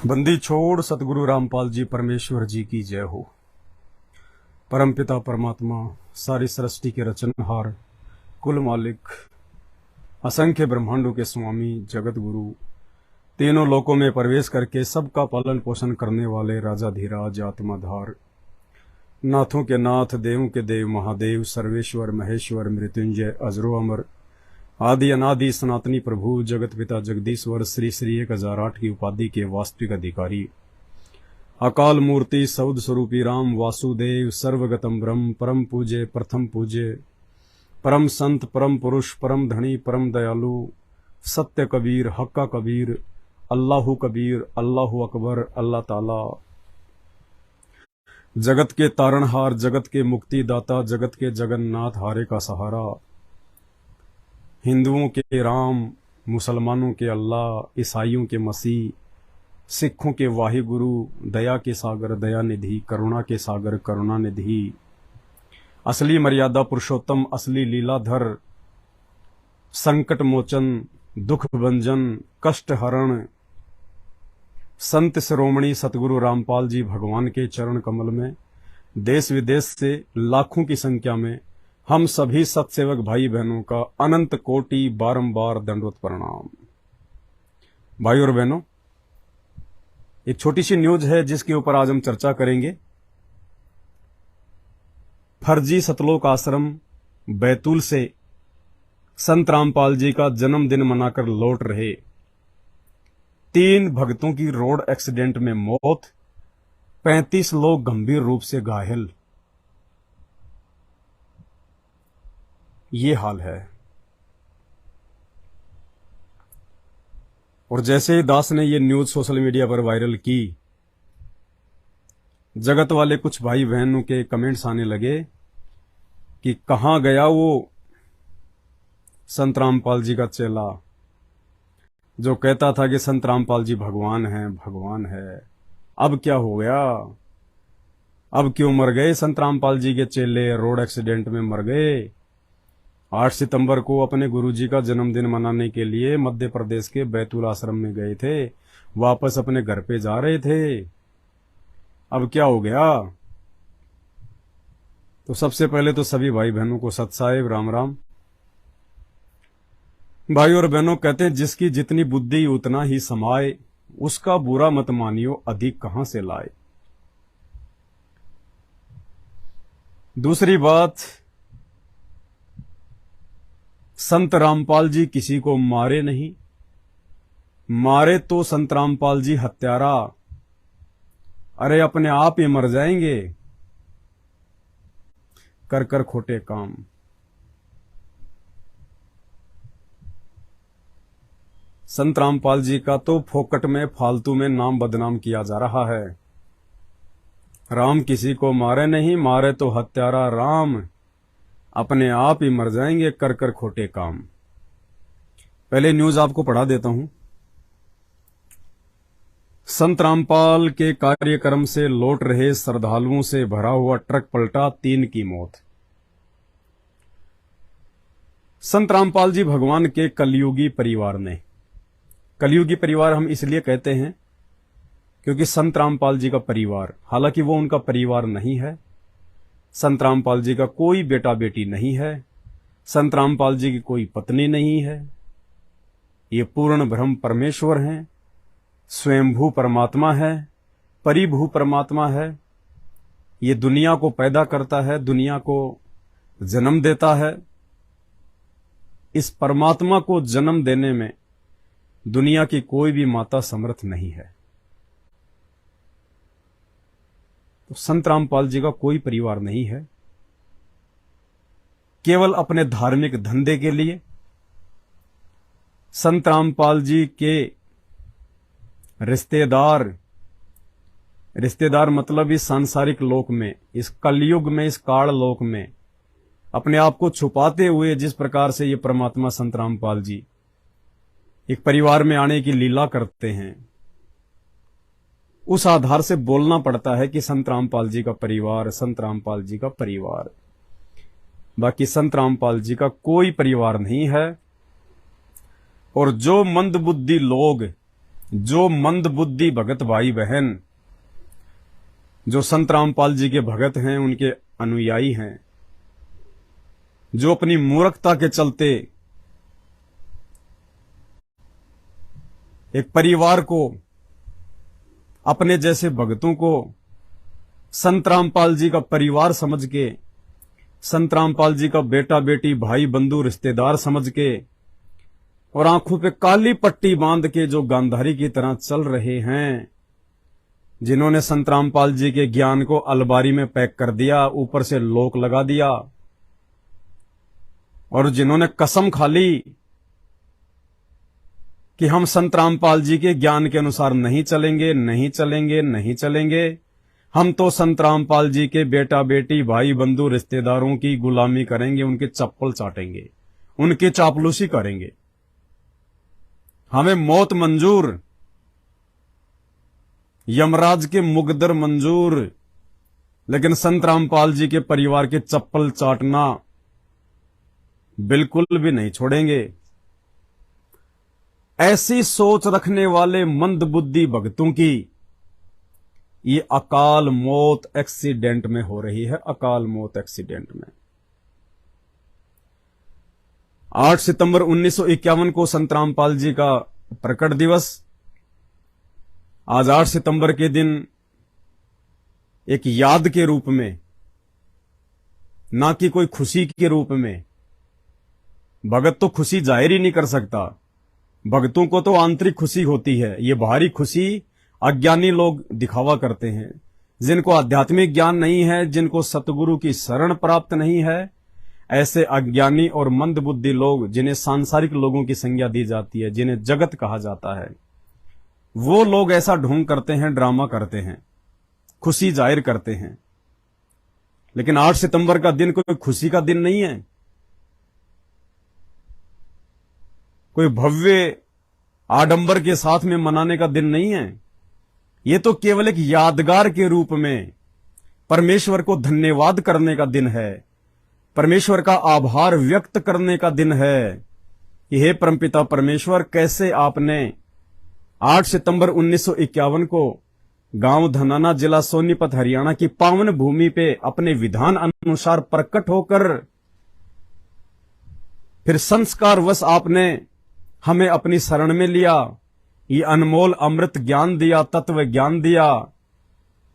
बंदी छोड़ सतगुरु रामपाल जी परमेश्वर जी की जय हो। परमपिता परमात्मा सारी सृष्टि के रचनहार, कुल मालिक, असंख्य ब्रह्मांडों के स्वामी, जगत गुरु, तीनों लोकों में प्रवेश करके सबका पालन पोषण करने वाले राजाधिराज आत्माधार, नाथों के नाथ, देवों के देव, महादेव, सर्वेश्वर, महेश्वर, मृत्युंजय, अजरो अमर, आदि अनादि सनातनी प्रभु, जगत पिता जगदीश्वर, श्री श्री 1008 की उपाधि के वास्तविक अधिकारी, अकाल मूर्ति सौद स्वरूपी राम वासुदेव, सर्वगतम ब्रह्म, परम पूज्य, प्रथम पूज्य, परम संत, परम पुरुष, परम धनी, परम दयालु, सत्य कबीर, हक्का कबीर, अल्लाहु कबीर, अल्लाहु अकबर, अल्लाह ताला, जगत के तारणहार, जगत के मुक्तिदाता, जगत के जगन्नाथ, हारे का सहारा, हिंदुओं के राम, मुसलमानों के अल्लाह, ईसाइयों के मसीह, सिखों के वाहिगुरु, दया के सागर दया निधि, करुणा के सागर करुणा निधि, असली मर्यादा पुरुषोत्तम, असली लीलाधर, संकट मोचन, दुख भंजन, कष्ट हरण, संत शिरोमणि सतगुरु रामपाल जी भगवान के चरण कमल में देश विदेश से लाखों की संख्या में हम सभी सत्सेवक भाई बहनों का अनंत कोटि बारंबार दंडवत प्रणाम। भाई और बहनों, एक छोटी सी न्यूज है जिसके ऊपर आज हम चर्चा करेंगे। फर्जी सतलोक आश्रम बैतूल से संत रामपाल जी का जन्मदिन मनाकर लौट रहे 3 भक्तों की रोड एक्सीडेंट में मौत, 35 लोग गंभीर रूप से घायल। ये हाल है। और जैसे ही दास ने ये न्यूज सोशल मीडिया पर वायरल की, जगत वाले कुछ भाई बहनों के कमेंट्स आने लगे कि कहां गया वो संत रामपाल जी का चेला जो कहता था कि संत रामपाल जी भगवान हैं, भगवान है। अब क्या हो गया? अब क्यों मर गए संत रामपाल जी के चेले? रोड एक्सीडेंट में मर गए। 8 सितंबर को अपने गुरुजी का जन्मदिन मनाने के लिए मध्य प्रदेश के बैतूल आश्रम में गए थे, वापस अपने घर पे जा रहे थे। अब क्या हो गया? तो सबसे पहले तो सभी भाई बहनों को सत साहिब राम राम। भाई और बहनों, कहते हैं जिसकी जितनी बुद्धि उतना ही समाए, उसका बुरा मत मानियो अधिक कहां से लाए। दूसरी बात, संत रामपाल जी किसी को मारे नहीं, मारे तो संत रामपाल जी हत्यारा, अरे अपने आप ही मर जाएंगे कर कर खोटे काम। संत रामपाल जी का तो फोकट में फालतू में नाम बदनाम किया जा रहा है। राम किसी को मारे नहीं, मारे तो हत्यारा राम, अपने आप ही मर जाएंगे कर कर खोटे काम। पहले न्यूज आपको पढ़ा देता हूं। संत रामपाल के कार्यक्रम से लौट रहे श्रद्धालुओं से भरा हुआ ट्रक पलटा, 3 की मौत। संत रामपाल जी भगवान के कलयुगी परिवार ने, कलयुगी परिवार हम इसलिए कहते हैं क्योंकि संत रामपाल जी का परिवार, हालांकि वो उनका परिवार नहीं है, संत रामपाल जी का कोई बेटा बेटी नहीं है, संत रामपाल जी की कोई पत्नी नहीं है, ये पूर्ण ब्रह्म परमेश्वर हैं, स्वयंभू परमात्मा है, परिभू परमात्मा है। ये दुनिया को पैदा करता है, दुनिया को जन्म देता है। इस परमात्मा को जन्म देने में दुनिया की कोई भी माता समर्थ नहीं है। तो संत रामपाल जी का कोई परिवार नहीं है। केवल अपने धार्मिक धंधे के लिए संत रामपाल जी के रिश्तेदार मतलब इस सांसारिक लोक में, इस कलयुग में, इस काल लोक में अपने आप को छुपाते हुए जिस प्रकार से ये परमात्मा संत रामपाल जी एक परिवार में आने की लीला करते हैं, उस आधार से बोलना पड़ता है कि संत रामपाल जी का परिवार, संत रामपाल जी का परिवार। बाकी संत रामपाल जी का कोई परिवार नहीं है। और जो मंदबुद्धि लोग जो मंद बुद्धि भगत भाई बहन, जो संत रामपाल जी के भगत हैं, उनके अनुयायी हैं, जो अपनी मूर्खता के चलते एक परिवार को, अपने जैसे भगतों को संत रामपाल जी का परिवार समझ के, संत रामपाल जी का बेटा बेटी भाई बंधु रिश्तेदार समझ के, और आंखों पे काली पट्टी बांध के जो गांधारी की तरह चल रहे हैं, जिन्होंने संत रामपाल जी के ज्ञान को अलमारी में पैक कर दिया, ऊपर से लोक लगा दिया, और जिन्होंने कसम खा ली कि हम संत रामपाल जी के ज्ञान के अनुसार नहीं चलेंगे, नहीं चलेंगे, नहीं चलेंगे, हम तो संत रामपाल जी के बेटा बेटी भाई बंधु रिश्तेदारों की गुलामी करेंगे, उनके चप्पल चाटेंगे, उनकी चापलूसी करेंगे, हमें मौत मंजूर, यमराज के मुकद्दर मंजूर, लेकिन संत रामपाल जी के परिवार के चप्पल चाटना बिल्कुल भी नहीं छोड़ेंगे। ऐसी सोच रखने वाले मंद बुद्धि भक्तों की ये अकाल मौत एक्सीडेंट में हो रही है, अकाल मौत एक्सीडेंट में। 8 सितंबर 1951 को संत रामपाल जी का प्रकट दिवस। आज 8 सितंबर के दिन एक याद के रूप में, ना कि कोई खुशी के रूप में, भगत तो खुशी जाहिर ही नहीं कर सकता, भक्तों को तो आंतरिक खुशी होती है, ये बाहरी खुशी अज्ञानी लोग दिखावा करते हैं, जिनको आध्यात्मिक ज्ञान नहीं है, जिनको सतगुरु की शरण प्राप्त नहीं है, ऐसे अज्ञानी और मंद बुद्धि लोग, जिन्हें सांसारिक लोगों की संज्ञा दी जाती है, जिन्हें जगत कहा जाता है, वो लोग ऐसा ढोंग करते हैं, ड्रामा करते हैं, खुशी जाहिर करते हैं। लेकिन 8 सितंबर का दिन कोई खुशी का दिन नहीं है, कोई भव्य आडंबर के साथ में मनाने का दिन नहीं है। ये तो केवल एक यादगार के रूप में परमेश्वर को धन्यवाद करने का दिन है, परमेश्वर का आभार व्यक्त करने का दिन है कि हे परमपिता परमेश्वर, कैसे आपने 8 सितंबर 1951 को गांव धनाना, जिला सोनीपत, हरियाणा की पावन भूमि पे अपने विधान अनुसार प्रकट होकर फिर संस्कारवश आपने हमें अपनी शरण में लिया, ये अनमोल अमृत ज्ञान दिया, तत्व ज्ञान दिया,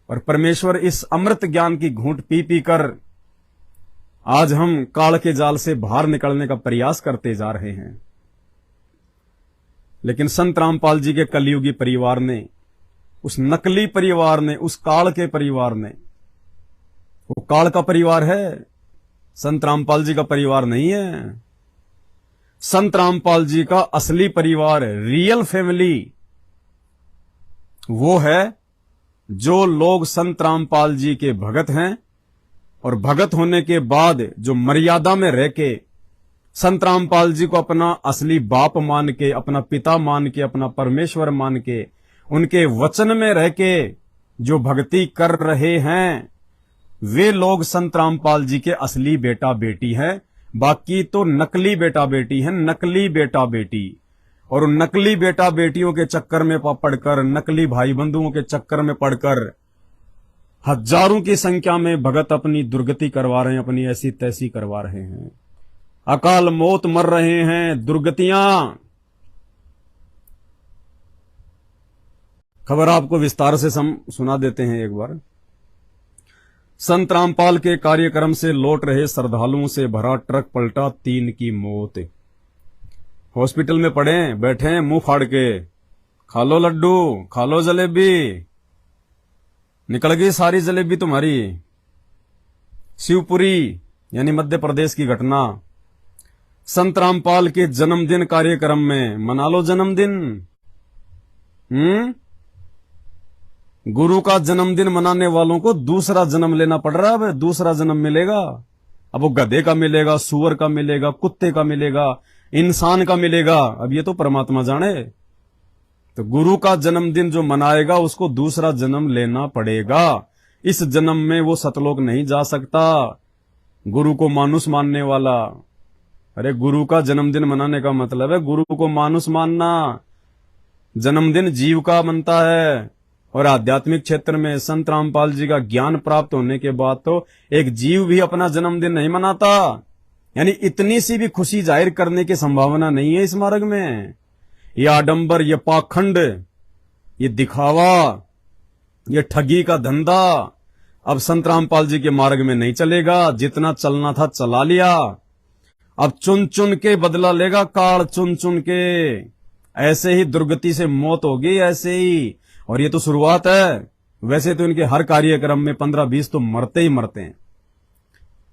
और परमेश्वर इस अमृत ज्ञान की घूंट पी पी कर आज हम काल के जाल से बाहर निकलने का प्रयास करते जा रहे हैं। लेकिन संत रामपाल जी के कलयुगी परिवार ने, उस नकली परिवार ने, उस काल के परिवार ने, वो काल का परिवार है, संत रामपाल जी का परिवार नहीं है। संत रामपाल जी का असली परिवार, रियल फैमिली, वो है जो लोग संत रामपाल जी के भगत हैं, और भगत होने के बाद जो मर्यादा में रह के संत रामपाल जी को अपना असली बाप मान के, अपना पिता मान के, अपना परमेश्वर मान के, उनके वचन में रह के जो भक्ति कर रहे हैं, वे लोग संत रामपाल जी के असली बेटा बेटी हैं। बाकी तो नकली बेटा बेटी हैं, नकली बेटा बेटी। और उन नकली बेटा बेटियों के चक्कर में पड़कर, नकली भाई बंधुओं के चक्कर में पड़कर हजारों की संख्या में भगत अपनी दुर्गति करवा रहे हैं, अपनी ऐसी तैसी करवा रहे हैं, अकाल मौत मर रहे हैं, दुर्गतियां। खबर आपको विस्तार से सुना देते हैं एक बार। संत रामपाल के कार्यक्रम से लौट रहे श्रद्धालुओं से भरा ट्रक पलटा, 3 की मौत। हॉस्पिटल में पड़े बैठे हैं मुंह फाड़ के, खा लो लड्डू, खा लो जलेबी, निकल गई सारी जलेबी तुम्हारी। शिवपुरी यानी मध्य प्रदेश की घटना। संत रामपाल के जन्मदिन कार्यक्रम में, मना लो जन्मदिन। गुरु का जन्मदिन मनाने वालों को दूसरा जन्म लेना पड़ रहा है, दूसरा जन्म मिलेगा। अब वो गधे का मिलेगा, सुअर का मिलेगा, कुत्ते का मिलेगा, इंसान का मिलेगा, अब ये तो परमात्मा जाने। तो गुरु का जन्मदिन जो मनाएगा उसको दूसरा जन्म लेना पड़ेगा। इस जन्म में वो सतलोक नहीं जा सकता, गुरु को मानुष मानने वाला। अरे गुरु का जन्मदिन मनाने का मतलब है गुरु को मानुष मानना। जन्मदिन जीव का बनता है। और आध्यात्मिक क्षेत्र में संत रामपाल जी का ज्ञान प्राप्त होने के बाद तो एक जीव भी अपना जन्मदिन नहीं मनाता। यानी इतनी सी भी खुशी जाहिर करने की संभावना नहीं है इस मार्ग में। ये आडंबर, ये पाखंड, ये दिखावा, ये ठगी का धंधा अब संत रामपाल जी के मार्ग में नहीं चलेगा। जितना चलना था चला लिया, अब चुन चुन के बदला लेगा काल, चुन चुन के। ऐसे ही दुर्गति से मौत होगी, ऐसे ही। और ये तो शुरुआत है। वैसे तो इनके हर कार्यक्रम में 15-20 तो मरते ही मरते हैं,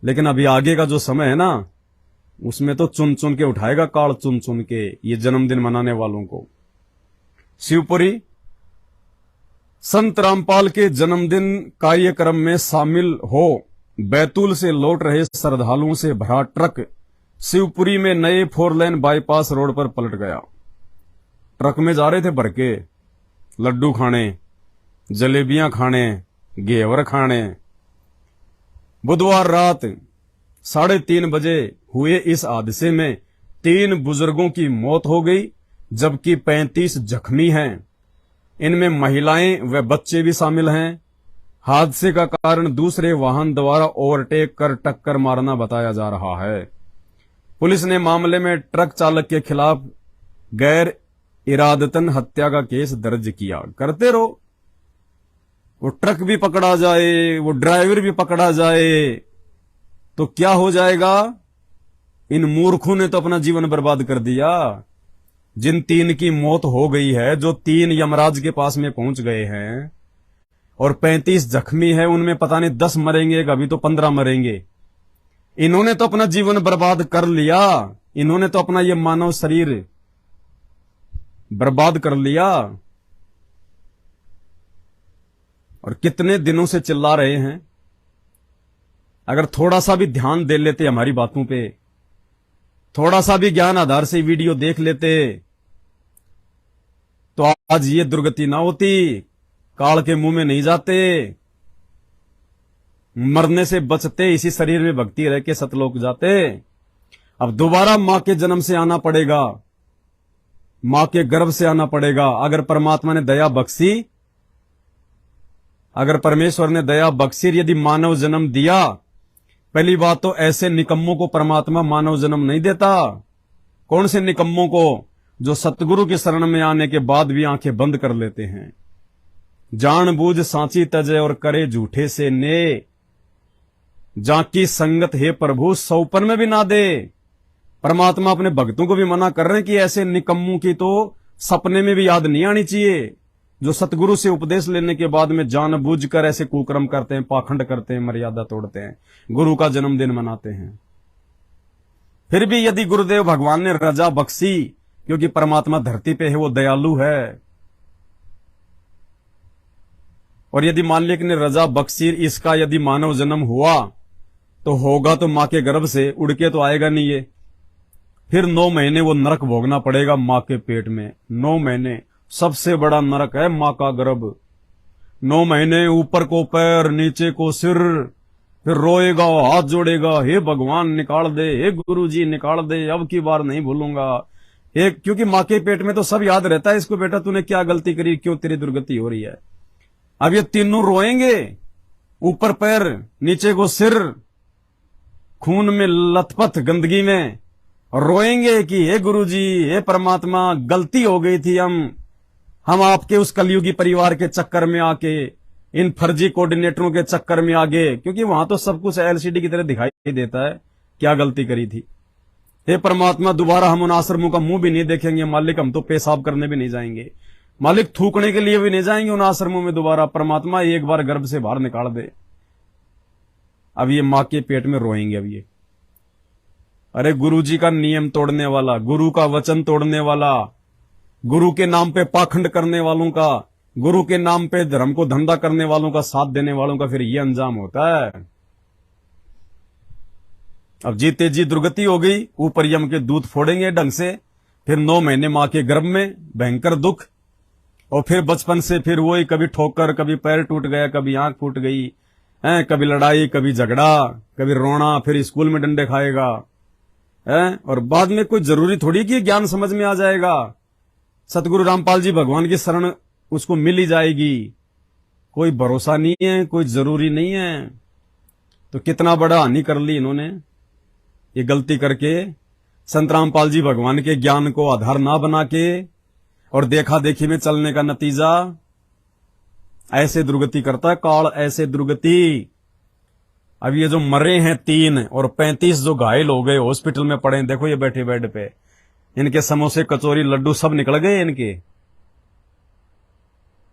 लेकिन अभी आगे का जो समय है ना, उसमें तो चुन चुन के उठाएगा काल, चुन चुन के, ये जन्मदिन मनाने वालों को। शिवपुरी संत रामपाल के जन्मदिन कार्यक्रम में शामिल हो बैतूल से लौट रहे श्रद्धालुओं से भरा ट्रक शिवपुरी में नए 4 लेन बाईपास रोड पर पलट गया। ट्रक में जा रहे थे भर के, लड्डू खाने, जलेबियां खाने, घेवर खाने। बुधवार रात 3:30 बजे हुए इस हादसे में 3 बुजुर्गों की मौत हो गई, जबकि 35 जख्मी हैं। इनमें महिलाएं व बच्चे भी शामिल हैं। हादसे का कारण दूसरे वाहन द्वारा ओवरटेक कर टक्कर मारना बताया जा रहा है। पुलिस ने मामले में ट्रक चालक के खिलाफ गैर इरादतन हत्या का केस दर्ज किया। करते रहो, वो ट्रक भी पकड़ा जाए, वो ड्राइवर भी पकड़ा जाए, तो क्या हो जाएगा? इन मूर्खों ने तो अपना जीवन बर्बाद कर दिया। जिन 3 की मौत हो गई है, जो 3 यमराज के पास में पहुंच गए हैं, और 35 जख्मी है, उनमें पता नहीं 10 मरेंगे, कभी तो 15 मरेंगे। इन्होंने तो अपना जीवन बर्बाद कर लिया। इन्होंने तो अपना ये मानव शरीर बर्बाद कर लिया। और कितने दिनों से चिल्ला रहे हैं। अगर थोड़ा सा भी ध्यान दे लेते हमारी बातों पे, थोड़ा सा भी ज्ञान आधार से वीडियो देख लेते, तो आज ये दुर्गति ना होती। काल के मुंह में नहीं जाते, मरने से बचते, इसी शरीर में भक्ति रह के सतलोक जाते। अब दोबारा मां के जन्म से आना पड़ेगा, मां के गर्भ से आना पड़ेगा। अगर परमात्मा ने दया बख्शी, अगर परमेश्वर ने दया बख्शी, यदि मानव जन्म दिया, पहली बात तो ऐसे निकम्मों को परमात्मा मानव जन्म नहीं देता। कौन से निकम्मों को? जो सतगुरु की शरण में आने के बाद भी आंखें बंद कर लेते हैं। जानबूझ सांची तजे और करे झूठे से ने, जाकी संगत है प्रभु सौपन में भी ना दे। परमात्मा अपने भक्तों को भी मना कर रहे हैं कि ऐसे निकम्मों की तो सपने में भी याद नहीं आनी चाहिए, जो सतगुरु से उपदेश लेने के बाद में जानबूझकर ऐसे कुकर्म करते हैं, पाखंड करते हैं, मर्यादा तोड़ते हैं, गुरु का जन्मदिन मनाते हैं। फिर भी यदि गुरुदेव भगवान ने रजा बख्शी, क्योंकि परमात्मा धरती पे है, वो दयालु है, और यदि मालिक ने रजा बख्शी, इसका यदि मानव जन्म हुआ तो होगा तो मां के गर्भ से, उड़ के तो आएगा नहीं ये। फिर 9 महीने वो नरक भोगना पड़ेगा मां के पेट में। 9 महीने सबसे बड़ा नरक है मां का गर्भ। 9 महीने ऊपर को पैर, नीचे को सिर, फिर रोएगा, हाथ जोड़ेगा, हे भगवान निकाल दे, हे गुरुजी निकाल दे, अब की बार नहीं भूलूंगा। क्योंकि मां के पेट में तो सब याद रहता है इसको, बेटा तूने क्या गलती करी, क्यों तेरी दुर्गति हो रही है। अब ये तीनों रोएंगे, ऊपर पैर, नीचे को सिर, खून में लथपथ गंदगी में, और रोएंगे कि हे गुरुजी, हे परमात्मा, गलती हो गई थी, हम आपके उस कलयुगी परिवार के चक्कर में आके, इन फर्जी कोऑर्डिनेटरों के चक्कर में आ गए। क्योंकि वहां तो सब कुछ एलसीडी की तरह दिखाई देता है, क्या गलती करी थी। हे परमात्मा, दोबारा हम उन आश्रमों का मुंह भी नहीं देखेंगे मालिक, हम तो पेशाब करने भी नहीं जाएंगे मालिक, थूकने के लिए भी नहीं जाएंगे उन आश्रमों में दोबारा। परमात्मा एक बार गर्भ से बाहर निकाल दे। अब ये मां के पेट में रोएंगे। अब ये, अरे गुरुजी का नियम तोड़ने वाला, गुरु का वचन तोड़ने वाला, गुरु के नाम पे पाखंड करने वालों का, गुरु के नाम पे धर्म को धंधा करने वालों का, साथ देने वालों का फिर ये अंजाम होता है। अब जीते जी दुर्गति हो गई, ऊपर यम के दूध फोड़ेंगे ढंग से। फिर 9 महीने मां के गर्भ में भयंकर दुख, और फिर बचपन से फिर वही, कभी ठोकर, कभी पैर टूट गया, कभी आंख फूट गई, कभी लड़ाई, कभी झगड़ा, कभी रोना, फिर स्कूल में डंडे खाएगा, और बाद में कोई जरूरी थोड़ी कि ज्ञान समझ में आ जाएगा। सतगुरु रामपाल जी भगवान की शरण उसको मिल ही जाएगी, कोई भरोसा नहीं है, कोई जरूरी नहीं है। तो कितना बड़ा हानि कर ली इन्होंने ये गलती करके, संत रामपाल जी भगवान के ज्ञान को आधार ना बना के और देखा देखी में चलने का नतीजा ऐसे दुर्गति करता है काल, ऐसे दुर्गति। अब ये जो मरे हैं 3 और 35 जो घायल हो गए हॉस्पिटल में पड़े हैं, देखो ये बैठे बेड पे, इनके समोसे कचौरी लड्डू सब निकल गए, इनके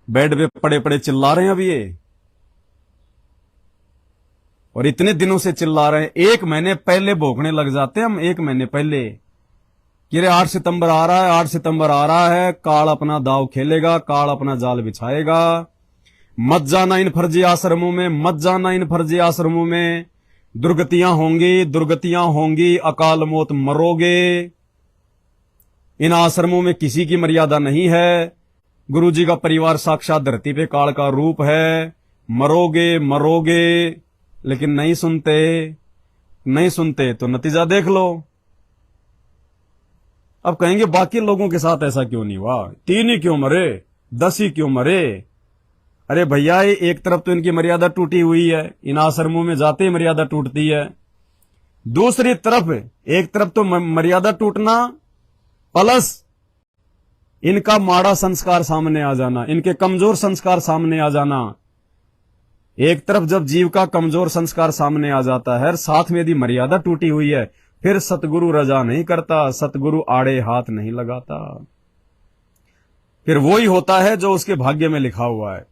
बेड पे पड़े पड़े चिल्ला रहे हैं अब ये, और इतने दिनों से चिल्ला रहे हैं। 1 महीने पहले भोंकने लग जाते हैं हम, 1 महीने पहले कि 8 सितंबर आ रहा है, 8 सितंबर आ रहा है, काल अपना दाव खेलेगा, काल अपना जाल बिछाएगा, मत जाना इन फर्जी आश्रमों में, मत जाना इन फर्जी आश्रमों में, दुर्गतियां होंगी, दुर्गतियां होंगी, अकाल मौत मरोगे। इन आश्रमों में किसी की मर्यादा नहीं है, गुरुजी का परिवार साक्षात धरती पे काल का रूप है, मरोगे मरोगे। लेकिन नहीं सुनते, नहीं सुनते तो नतीजा देख लो। अब कहेंगे बाकी लोगों के साथ ऐसा क्यों नहीं हुआ, 3 ही क्यों मरे, 10 ही क्यों मरे। अरे भैया एक तरफ तो इनकी मर्यादा टूटी हुई है, इन आश्रमों में जाते ही मर्यादा टूटती है, दूसरी तरफ एक तरफ तो मर्यादा टूटना प्लस इनका माड़ा संस्कार सामने आ जाना, इनके कमजोर संस्कार सामने आ जाना। एक तरफ जब जीव का कमजोर संस्कार सामने आ जाता है, साथ में यदि मर्यादा टूटी हुई है, फिर सतगुरु रजा नहीं करता, सतगुरु आड़े हाथ नहीं लगाता, फिर वो ही होता है जो उसके भाग्य में लिखा हुआ है।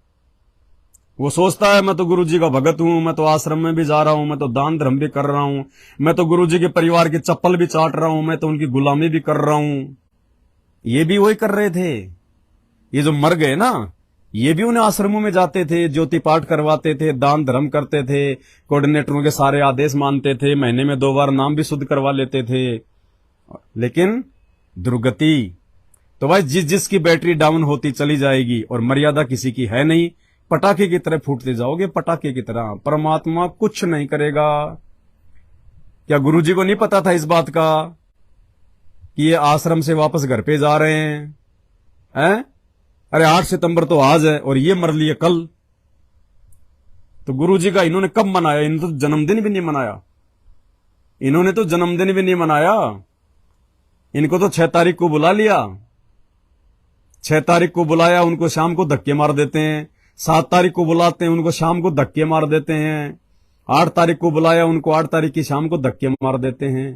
वो सोचता है मैं तो गुरु जी का भगत हूं, मैं तो आश्रम में भी जा रहा हूं, मैं तो दान धर्म भी कर रहा हूं, मैं तो गुरु जी के परिवार की चप्पल भी चाट रहा हूं, मैं तो उनकी गुलामी भी कर रहा हूं। ये भी वही कर रहे थे, ये जो मर गए ना, ये भी उन्हें आश्रमों में जाते थे, ज्योति पाठ करवाते थे, दान धर्म करते थे, कोऑर्डिनेटरों के सारे आदेश मानते थे, महीने में 2 बार नाम भी शुद्ध करवा लेते थे। लेकिन दुर्गति तो भाई जिसकी बैटरी डाउन होती चली जाएगी और मर्यादा किसी की है नहीं, पटाखे की तरह फूटते जाओगे, पटाखे की तरह। परमात्मा कुछ नहीं करेगा। क्या गुरुजी को नहीं पता था इस बात का कि ये आश्रम से वापस घर पे जा रहे हैं? अरे 8 सितंबर तो आज है और ये मर लिए कल। तो गुरुजी का इन्होंने कब मनाया? इन्होंने तो जन्मदिन भी नहीं मनाया, इन्होंने तो जन्मदिन भी नहीं मनाया। इनको तो 6 तारीख को बुला लिया, 6 तारीख को बुलाया, उनको शाम को धक्के मार देते हैं। 7 तारीख को बुलाते हैं, उनको शाम को धक्के मार देते हैं। 8 तारीख को बुलाया, उनको 8 तारीख की शाम को धक्के मार देते हैं।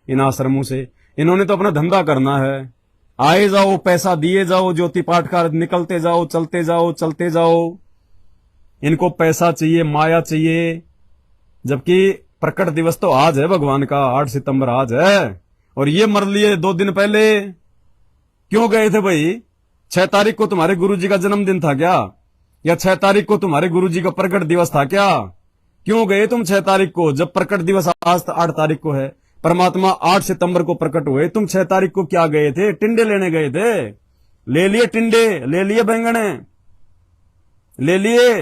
इन आश्रमों से इन्होंने तो अपना धंधा करना है, आए जाओ, पैसा दिए जाओ, ज्योति पाठ का निकलते जाओ, चलते जाओ, चलते जाओ। इनको पैसा चाहिए, माया चाहिए। जबकि प्रकट दिवस तो आज है भगवान का, 8 सितंबर आज है, और ये मर लिए 2 दिन पहले। क्यों गए थे भाई? 6 तारीख को तुम्हारे गुरुजी का जन्मदिन था क्या? या 6 तारीख को तुम्हारे गुरुजी का प्रकट दिवस था क्या? क्यों गए तुम 6 तारीख को, जब प्रकट दिवस आज 8 तारीख को है? परमात्मा 8 सितंबर को प्रकट हुए, तुम 6 तारीख को क्या गए थे? टिंडे लेने गए थे। ले लिए टिंडे, ले लिए बैंगने, ले लिए।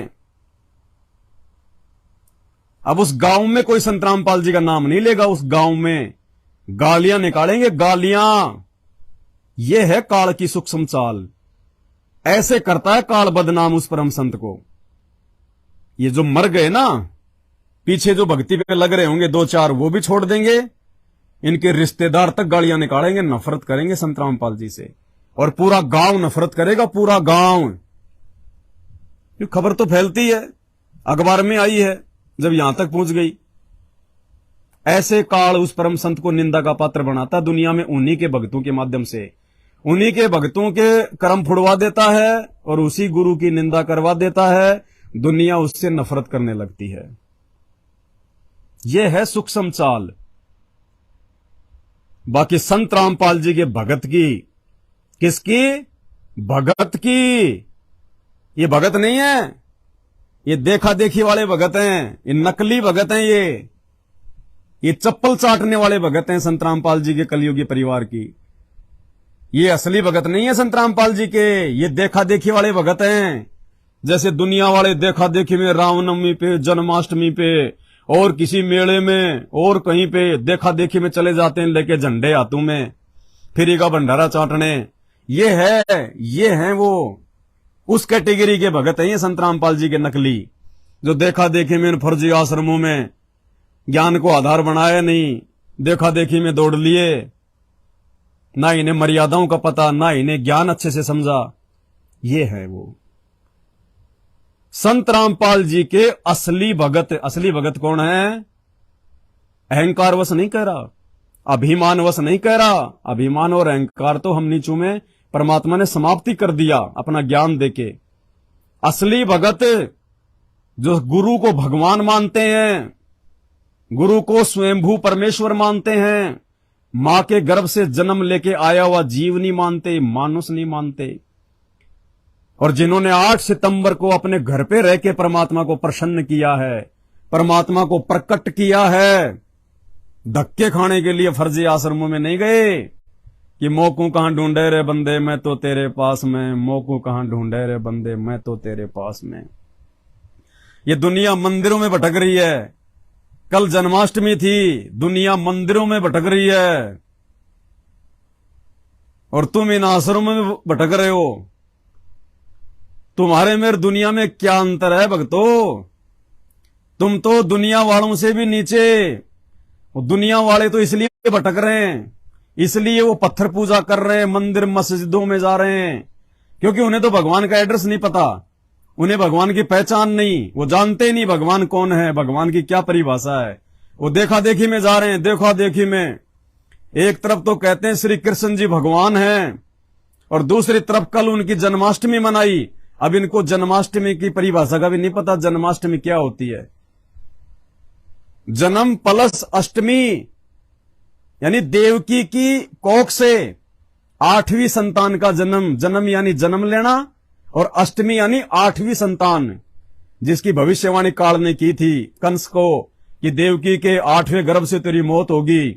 अब उस गांव में कोई संत रामपाल जी का नाम नहीं लेगा, उस गांव में गालियां निकालेंगे, गालियां। यह है काल की सूक्ष्म चाल। ऐसे करता है काल बदनाम उस परम संत को। ये जो मर गए ना, पीछे जो भक्ति पे लग रहे होंगे 2-4, वो भी छोड़ देंगे। इनके रिश्तेदार तक गालियां निकालेंगे, नफरत करेंगे संत रामपाल जी से, और पूरा गांव नफरत करेगा, पूरा गांव। खबर तो फैलती है, अखबार में आई है, जब यहां तक पहुंच गई। ऐसे काल उस परम संत को निंदा का पात्र बनाता दुनिया में, उन्हीं के भक्तों के माध्यम से, उन्हीं के भक्तों के कर्म फुड़वा देता है और उसी गुरु की निंदा करवा देता है। दुनिया उससे नफरत करने लगती है। यह है सूक्ष्म चाल। बाकी संत रामपाल जी के भगत की, किसकी? भगत की। ये भगत नहीं है, ये देखा देखी वाले भगत हैं, ये नकली भगत हैं, ये चप्पल चाटने वाले भगत हैं संत रामपाल जी के कलयुगी परिवार की। ये असली भगत नहीं है संत रामपाल जी के, ये देखा देखी वाले भगत हैं। जैसे दुनिया वाले देखा देखी में रामनवमी पे, जन्माष्टमी पे और किसी मेले में और कहीं पे देखा देखी में चले जाते हैं लेके झंडे हाथों में, फ्री का भंडारा चाटने। ये है वो उस कैटेगरी के भगत हैं ये संत रामपाल जी के नकली, जो देखा देखी में इन फर्जी आश्रमों में ज्ञान को आधार बनाया नहीं, देखा देखी में दौड़ लिए, ना इन्हें मर्यादाओं का पता, ना इन्हें ज्ञान अच्छे से समझा। ये है वो संत रामपाल जी के असली भगत। असली भगत कौन है? अहंकारवश नहीं कह रहा, अभिमानवश नहीं कह रहा। अभिमान और अहंकार तो हम नीचों में परमात्मा ने समाप्ति कर दिया अपना ज्ञान देके। असली भगत जो गुरु को भगवान मानते हैं, गुरु को स्वयंभू परमेश्वर मानते हैं, मां के गर्भ से जन्म लेके आया हुआ जीव नहीं मानते, मानुष नहीं मानते, और जिन्होंने 8 सितंबर को अपने घर पे रह के परमात्मा को प्रसन्न किया है, परमात्मा को प्रकट किया है, धक्के खाने के लिए फर्जी आश्रमों में नहीं गए कि मोकू कहां ढूंढे रे बंदे मैं तो तेरे पास में, मोकू कहां ढूंढे रे बंदे मैं तो तेरे पास में। ये दुनिया मंदिरों में भटक रही है। कल जन्माष्टमी थी, दुनिया मंदिरों में भटक रही है और तुम इन आश्रमों में भटक रहे हो। तुम्हारे मेरे दुनिया में क्या अंतर है भक्तों? तुम तो दुनिया वालों से भी नीचे। दुनिया वाले तो इसलिए भटक रहे हैं, इसलिए वो पत्थर पूजा कर रहे हैं, मंदिर मस्जिदों में जा रहे हैं, क्योंकि उन्हें तो भगवान का एड्रेस नहीं पता, उन्हें भगवान की पहचान नहीं, वो जानते ही नहीं भगवान कौन है, भगवान की क्या परिभाषा है। वो देखा देखी में जा रहे हैं, देखा देखी में। एक तरफ तो कहते हैं श्री कृष्ण जी भगवान हैं और दूसरी तरफ कल उनकी जन्माष्टमी मनाई। अब इनको जन्माष्टमी की परिभाषा का भी नहीं पता, जन्माष्टमी क्या होती है। जन्म प्लस अष्टमी यानी देवकी की कोख से 8वीं संतान का जन्म, जन्म यानी जन्म लेना, और अष्टमी यानी 8वीं संतान, जिसकी भविष्यवाणी काल ने की थी कंस को कि देवकी के 8वें गर्भ से तेरी मौत होगी।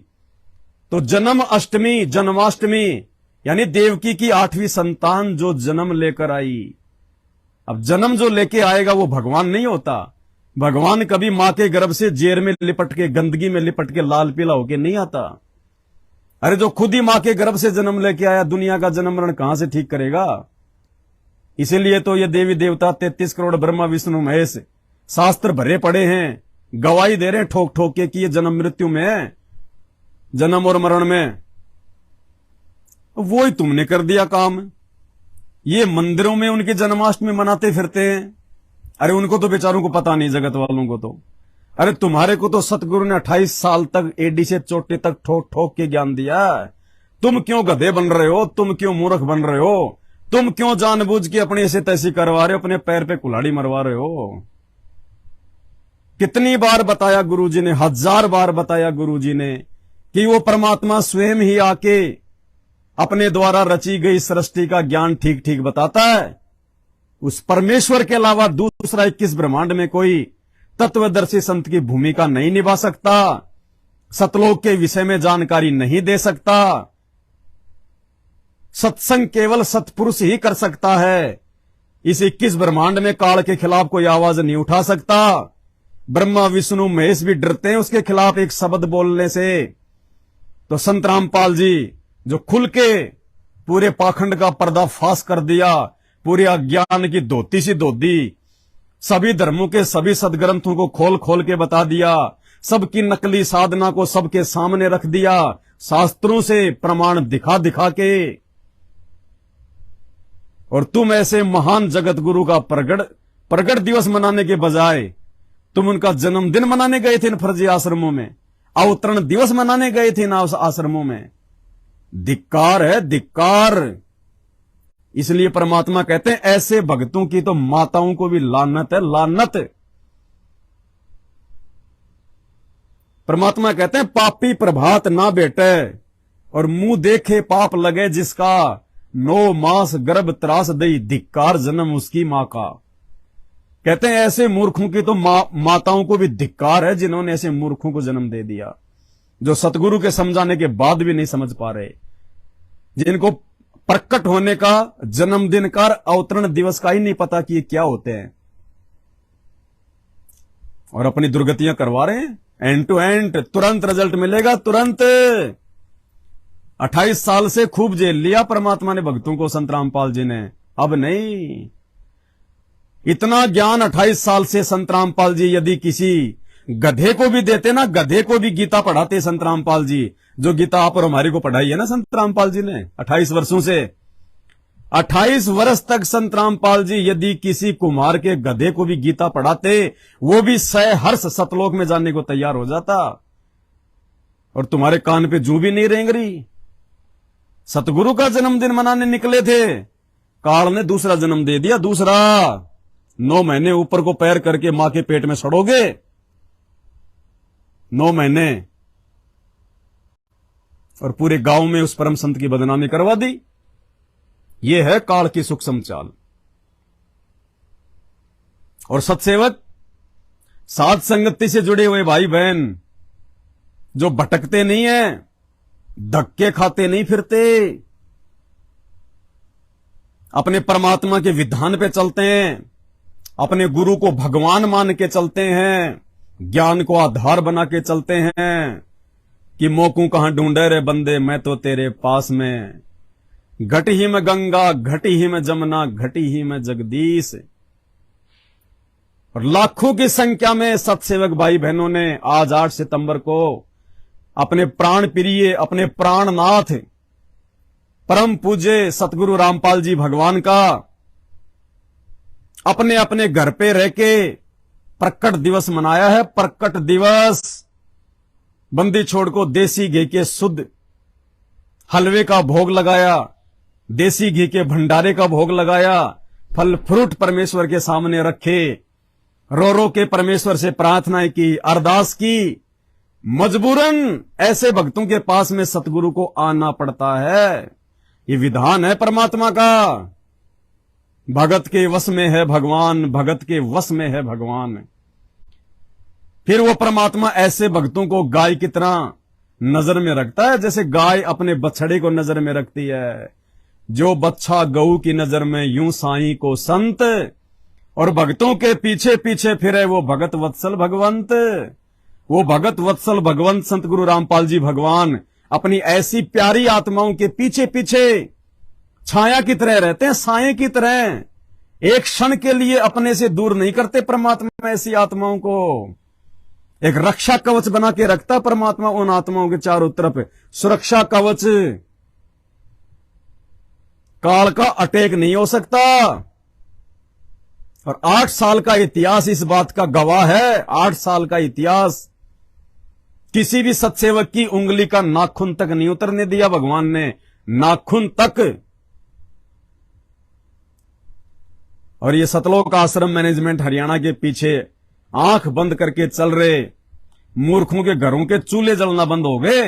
तो जन्म अष्टमी, जन्माष्टमी यानी देवकी की 8वीं संतान जो जन्म लेकर आई। अब जन्म जो लेके आएगा वो भगवान नहीं होता। भगवान कभी मां के गर्भ से जेर में लिपट के, गंदगी में लिपट के लाल पीला होके नहीं आता। अरे जो खुद ही मां के गर्भ से जन्म लेके आया, दुनिया का जन्म मरण कहां से ठीक करेगा? इसीलिए तो ये देवी देवता 33 करोड़ ब्रह्मा विष्णु महेश शास्त्र भरे पड़े हैं, गवाही दे रहे हैं ठोक ठोक के कि ये जन्म मृत्यु में है, जन्म और मरण में। वो ही तुमने कर दिया काम। ये मंदिरों में उनकी जन्माष्टमी मनाते फिरते हैं। अरे उनको तो बेचारों को पता नहीं, जगत वालों को तो। अरे तुम्हारे को तो सतगुरु ने 28 साल तक एडी से चोटी तक ठोक ठोक के ज्ञान दिया। तुम क्यों गधे बन रहे हो? तुम क्यों मूर्ख बन रहे हो? तुम क्यों जानबूझ के अपनी ऐसे तैसी करवा रहे हो, अपने पैर पे कुल्हाड़ी मरवा रहे हो? कितनी बार बताया गुरुजी ने, 1000 बार बताया गुरुजी ने कि वो परमात्मा स्वयं ही आके अपने द्वारा रची गई सृष्टि का ज्ञान ठीक ठीक बताता है। उस परमेश्वर के अलावा दूसरा 21 ब्रह्मांड में कोई तत्वदर्शी संत की भूमिका नहीं निभा सकता, सतलोक के विषय में जानकारी नहीं दे सकता। सत्संग केवल सत्पुरुष ही कर सकता है। इस 21 ब्रह्मांड में काल के खिलाफ कोई आवाज नहीं उठा सकता। ब्रह्मा विष्णु महेश भी डरते हैं उसके खिलाफ एक शब्द बोलने से। तो संत रामपाल जी जो खुल के पूरे पाखंड का पर्दाफाश कर दिया, पूरे अज्ञान की धोती सी धो दी, सभी धर्मों के सभी सदग्रंथों को खोल खोल के बता दिया, सबकी नकली साधना को सबके सामने रख दिया, शास्त्रों से प्रमाण दिखा दिखा के। और तुम ऐसे महान जगत गुरु का प्रगट दिवस मनाने के बजाय तुम उनका जन्मदिन मनाने गए थे इन फर्जी आश्रमों में, अवतरण दिवस मनाने गए थे इन आश्रमों में। धिक्कार है, धिक्कार। इसलिए परमात्मा कहते हैं ऐसे भक्तों की तो माताओं को भी लानत है, लानत। परमात्मा कहते हैं पापी प्रभात ना बेटे और मुंह देखे पाप लगे जिसका, 9 मास गर्भ त्रास दई, धिक्कार जन्म उसकी मां का। कहते हैं ऐसे मूर्खों की तो माताओं को भी धिक्कार है जिन्होंने ऐसे मूर्खों को जन्म दे दिया, जो सतगुरु के समझाने के बाद भी नहीं समझ पा रहे, जिनको प्रकट होने का, जन्मदिन का, अवतरण दिवस का ही नहीं पता कि ये क्या होते हैं, और अपनी दुर्गतियां करवा रहे हैं। एंड टू एंड तुरंत रिजल्ट मिलेगा, तुरंत। 28 साल से खूब जेल लिया परमात्मा ने भक्तों को, संत रामपाल जी ने। अब नहीं, इतना ज्ञान 28 साल से संत रामपाल जी यदि किसी गधे को भी देते ना, गधे को भी गीता पढ़ाते संत रामपाल जी, जो गीता आप और हमारी को पढ़ाई है ना संत रामपाल जी ने 28 वर्षों से। 28 वर्ष तक संत रामपाल जी यदि किसी कुम्हार के गधे को भी गीता पढ़ाते, वो भी सहर्ष सतलोक में जाने को तैयार हो जाता। और तुम्हारे कान पे जू भी नहीं रेंग रही। सतगुरु का जन्मदिन मनाने निकले थे, काल ने दूसरा जन्म दे दिया, दूसरा। 9 महीने ऊपर को पैर करके मां के पेट में सड़ोगे, 9 महीने, और पूरे गांव में उस परम संत की बदनामी करवा दी। यह है काल की सूक्ष्म चाल। और सत्सेवक, साध संगति से जुड़े हुए भाई बहन जो भटकते नहीं है, धक्के खाते नहीं फिरते, अपने परमात्मा के विधान पे चलते हैं, अपने गुरु को भगवान मान के चलते हैं, ज्ञान को आधार बना के चलते हैं कि मोकू कहां ढूंढे रे बंदे, मैं तो तेरे पास में। घट ही में गंगा, घटी ही में जमुना, घटी ही में जगदीश। और लाखों की संख्या में सत्सेवक भाई बहनों ने आज 8 सितंबर को अपने प्राण प्रिय, अपने प्राणनाथ परम पूज्य सतगुरु रामपाल जी भगवान का अपने अपने घर पे रह के प्रकट दिवस मनाया है। प्रकट दिवस। बंदी छोड़ को देसी घी के शुद्ध हलवे का भोग लगाया, देसी घी के भंडारे का भोग लगाया, फल फ्रूट परमेश्वर के सामने रखे, रो रो के परमेश्वर से प्रार्थनाएं की, अरदास की। मजबूरन ऐसे भक्तों के पास में सतगुरु को आना पड़ता है। ये विधान है परमात्मा का। भगत के वश में है भगवान, भगत के वश में है भगवान। फिर वो परमात्मा ऐसे भक्तों को गाय की तरह नजर में रखता है, जैसे गाय अपने बछड़े को नजर में रखती है। जो बच्चा गऊ की नजर में, यूं साईं को संत। और भक्तों के पीछे पीछे फिरे वो भगत वत्सल भगवंत। वो भगत वत्सल भगवंत संत गुरु रामपाल जी भगवान अपनी ऐसी प्यारी आत्माओं के पीछे पीछे छाया की तरह रहते हैं, साये की तरह। एक क्षण के लिए अपने से दूर नहीं करते परमात्मा ऐसी आत्माओं को। एक रक्षा कवच बना के रखता परमात्मा उन आत्माओं के चारों तरफ, सुरक्षा कवच। काल का अटैक नहीं हो सकता। और 8 साल का इतिहास इस बात का गवाह है। 8 साल का इतिहास किसी भी सत्सेवक की उंगली का नाखून तक नहीं उतरने दिया भगवान ने, नाखून तक। और ये सतलोक आश्रम मैनेजमेंट हरियाणा के पीछे आंख बंद करके चल रहे मूर्खों के घरों के चूल्हे जलना बंद हो गए।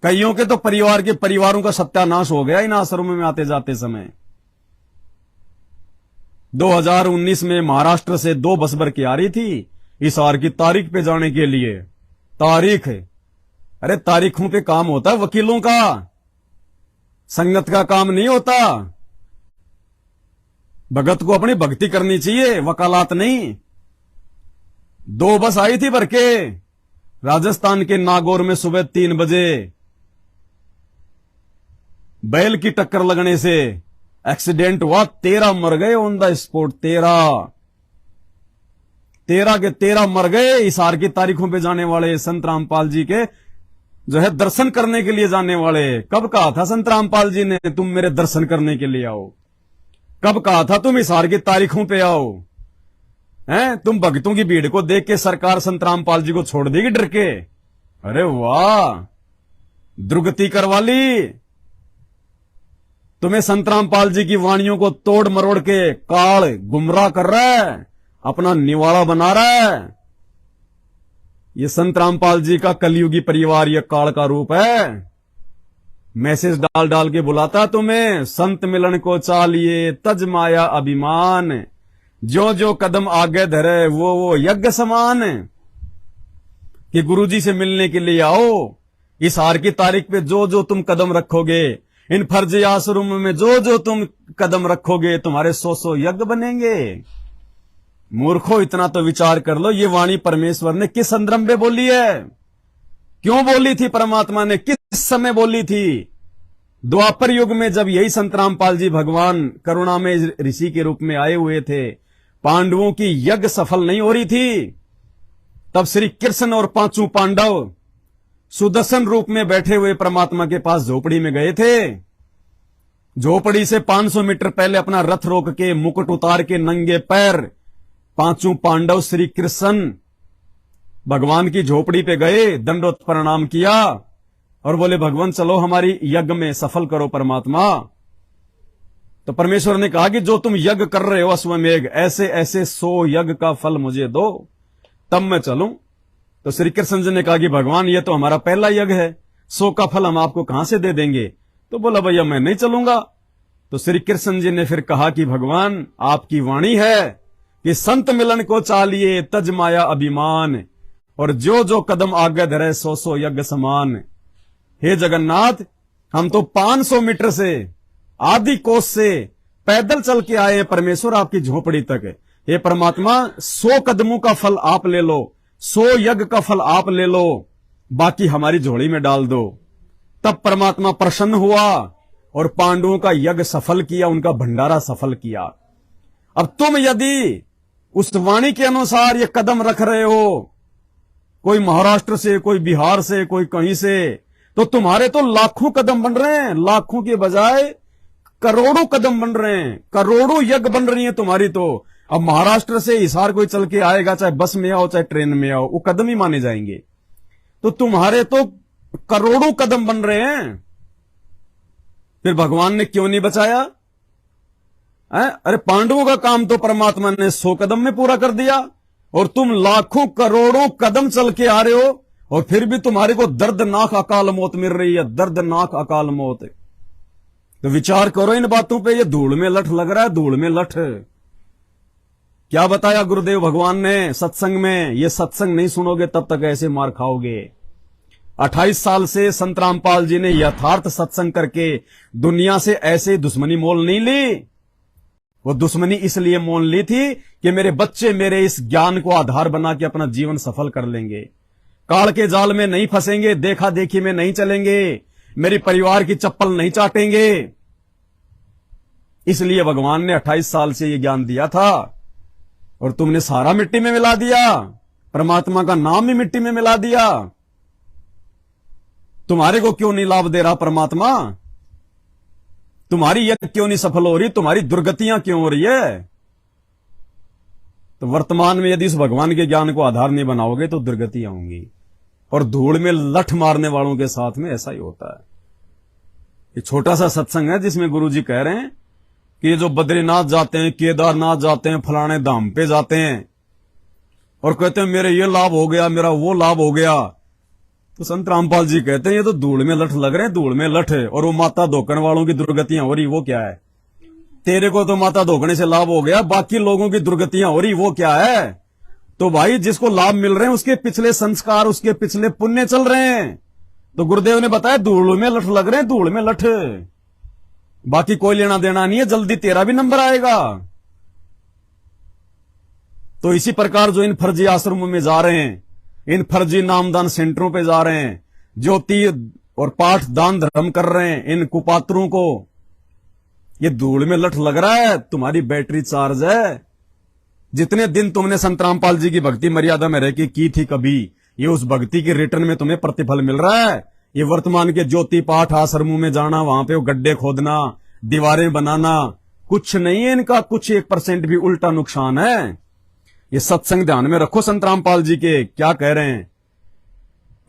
कईयों के तो परिवार के परिवारों का सत्यानाश हो गया इन आश्रमों में आते जाते समय। 2019 में महाराष्ट्र से 2 बस भर के आ रही थी हिसार की तारीख पे जाने के लिए। तारीख है, अरे तारीखों पे काम होता है वकीलों का, संगत का काम नहीं होता। भगत को अपनी भक्ति करनी चाहिए, वकालत नहीं। 2 बस आई थी भर के राजस्थान के नागौर में सुबह 3 बजे। बैल की टक्कर लगने से एक्सीडेंट हुआ, 13 मर गए ऑन द स्पॉट। 13 के 13 मर गए। हिसार की तारीखों पे जाने वाले संत रामपाल जी के जो है दर्शन करने के लिए जाने वाले। कब कहा था संत रामपाल जी ने तुम मेरे दर्शन करने के लिए आओ? कब कहा था तुम हिसार की तारीखों पे आओ? हैं, तुम भक्तों की भीड़ को देख के सरकार संत रामपाल जी को छोड़ देगी डर के? अरे वाह, दुर्गति करवा ली। तुम्हें संत रामपाल जी की वाणियों को तोड़ मरोड़ के काल गुमराह कर रहा है, अपना निवाला बना रहा है। ये संत रामपाल जी का कलयुगी परिवार, ये काल का रूप है। मैसेज डाल डाल के बुलाता तुम्हें, संत मिलन को चालिए तज माया अभिमान, जो जो कदम आगे धरे वो यज्ञ समान। कि गुरुजी से मिलने के लिए आओ। इस हार की तारीख पे जो जो तुम कदम रखोगे, इन फर्जी आश्रम में जो जो तुम कदम रखोगे, तुम्हारे 100 यज्ञ बनेंगे। मूर्खो, इतना तो विचार कर लो, ये वाणी परमेश्वर ने किस संदर्भ में बोली है? क्यों बोली थी परमात्मा ने? किस किस समय बोली थी? द्वापर युग में जब यही संत रामपाल जी भगवान करुणा में ऋषि के रूप में आए हुए थे, पांडवों की यज्ञ सफल नहीं हो रही थी, तब श्री कृष्ण और पांचों पांडव सुदर्शन रूप में बैठे हुए परमात्मा के पास झोपड़ी में गए थे। झोपड़ी से 500 मीटर पहले अपना रथ रोक के मुकुट उतार के नंगे पैर पांचों पांडव श्री कृष्ण भगवान की झोपड़ी पे गए, दंडवत प्रणाम किया और बोले भगवान चलो हमारी यज्ञ में सफल करो परमात्मा। तो परमेश्वर ने कहा कि जो तुम यज्ञ कर रहे हो अश्वमेघ, ऐसे ऐसे 100 यज्ञ का फल मुझे दो, तब मैं चलूं। तो श्री कृष्ण जी ने कहा कि भगवान ये तो हमारा पहला यज्ञ है, 100 का फल हम आपको कहां से दे देंगे? तो बोला भैया मैं नहीं चलूंगा। तो श्री कृष्ण जी ने फिर कहा कि भगवान आपकी वाणी है कि संत मिलन को चालिए तज माया अभिमान, और जो जो कदम आगे धरे 100 यज्ञ समान। हे जगन्नाथ, हम तो 500 मीटर से आदि कोस से पैदल चल के आए परमेश्वर आपकी झोपड़ी तक। हे परमात्मा 100 कदमों का फल आप ले लो, 100 यज्ञ का फल आप ले लो, बाकी हमारी झोली में डाल दो। तब परमात्मा प्रसन्न हुआ और पांडवों का यज्ञ सफल किया, उनका भंडारा सफल किया। अब तुम यदि उस वाणी के अनुसार ये कदम रख रहे हो, कोई महाराष्ट्र से, कोई बिहार से, कोई कहीं से, तो तुम्हारे तो लाखों कदम बन रहे हैं, लाखों के बजाय करोड़ों कदम बन रहे हैं, करोड़ों यज्ञ बन रही है तुम्हारी। तो अब महाराष्ट्र से हिसार कोई चल के आएगा, चाहे बस में आओ चाहे ट्रेन में आओ, वो कदम ही माने जाएंगे। तो तुम्हारे तो करोड़ों कदम बन रहे हैं, फिर भगवान ने क्यों नहीं बचाया? अरे पांडवों का काम तो परमात्मा ने 100 कदम में पूरा कर दिया, और तुम लाखों करोड़ों कदम चल के आ रहे हो, और फिर भी तुम्हारे को दर्दनाक अकाल मौत मिल रही है, दर्दनाक अकाल मौत। तो विचार करो इन बातों पे। ये धूल में लठ लग रहा है, धूल में लठ। क्या बताया गुरुदेव भगवान ने सत्संग में? ये सत्संग नहीं सुनोगे तब तक ऐसे मार खाओगे। 28 साल से संत रामपाल जी ने यथार्थ सत्संग करके दुनिया से ऐसे दुश्मनी मोल नहीं ली। वो दुश्मनी इसलिए मोल ली थी कि मेरे बच्चे मेरे इस ज्ञान को आधार बना के अपना जीवन सफल कर लेंगे, काल के जाल में नहीं फंसेंगे, देखा देखी में नहीं चलेंगे, मेरी परिवार की चप्पल नहीं चाटेंगे। इसलिए भगवान ने 28 साल से ये ज्ञान दिया था, और तुमने सारा मिट्टी में मिला दिया, परमात्मा का नाम ही मिट्टी में मिला दिया। तुम्हारे को क्यों नहीं लाभ दे रहा परमात्मा? तुम्हारी यज्ञ क्यों नहीं सफल हो रही? तुम्हारी दुर्गतियां क्यों हो रही है? तो वर्तमान में यदि इस भगवान के ज्ञान को आधार नहीं बनाओगे तो दुर्गतियां होंगी, और धूल में लठ मारने वालों के साथ में ऐसा ही होता है। ये छोटा सा सत्संग है जिसमें गुरुजी कह रहे हैं कि ये जो बद्रीनाथ जाते हैं, केदारनाथ जाते हैं, फलाने धाम पे जाते हैं और कहते हैं मेरे ये लाभ हो गया, मेरा वो लाभ हो गया, तो संत रामपाल जी कहते हैं ये तो धूल में लठ लग रहे हैं, धूल में लठ है। और वो माता धोकन वालों की दुर्गतियां हो रही, वो क्या है? तेरे को तो माता धोकने से लाभ हो गया, बाकी लोगों की दुर्गतियां हो रही, वो क्या है? तो भाई जिसको लाभ मिल रहे हैं उसके पिछले संस्कार, उसके पिछले पुण्य चल रहे हैं। तो गुरुदेव ने बताया धूल में लठ लग रहे हैं, धूल में लठ, बाकी कोई लेना देना नहीं है, जल्दी तेरा भी नंबर आएगा। तो इसी प्रकार जो इन फर्जी आश्रमों में जा रहे हैं, इन फर्जी नामदान सेंटरों पे जा रहे हैं, ज्योति और पाठ दान धर्म कर रहे हैं, इन कुपात्रों को ये धूल में लठ लग रहा है। तुम्हारी बैटरी चार्ज है। जितने दिन तुमने संत रामपाल जी की भक्ति मर्यादा में रह के की थी कभी, ये उस भक्ति के रिटर्न में तुम्हें प्रतिफल मिल रहा है। ये वर्तमान के ज्योति पाठ आश्रमों में जाना, वहां पे वो गड्ढे खोदना, दीवारें बनाना, कुछ नहीं है इनका, कुछ 1% भी उल्टा नुकसान है। ये सत्संग ध्यान में रखो। संत रामपाल जी के क्या कह रहे हैं?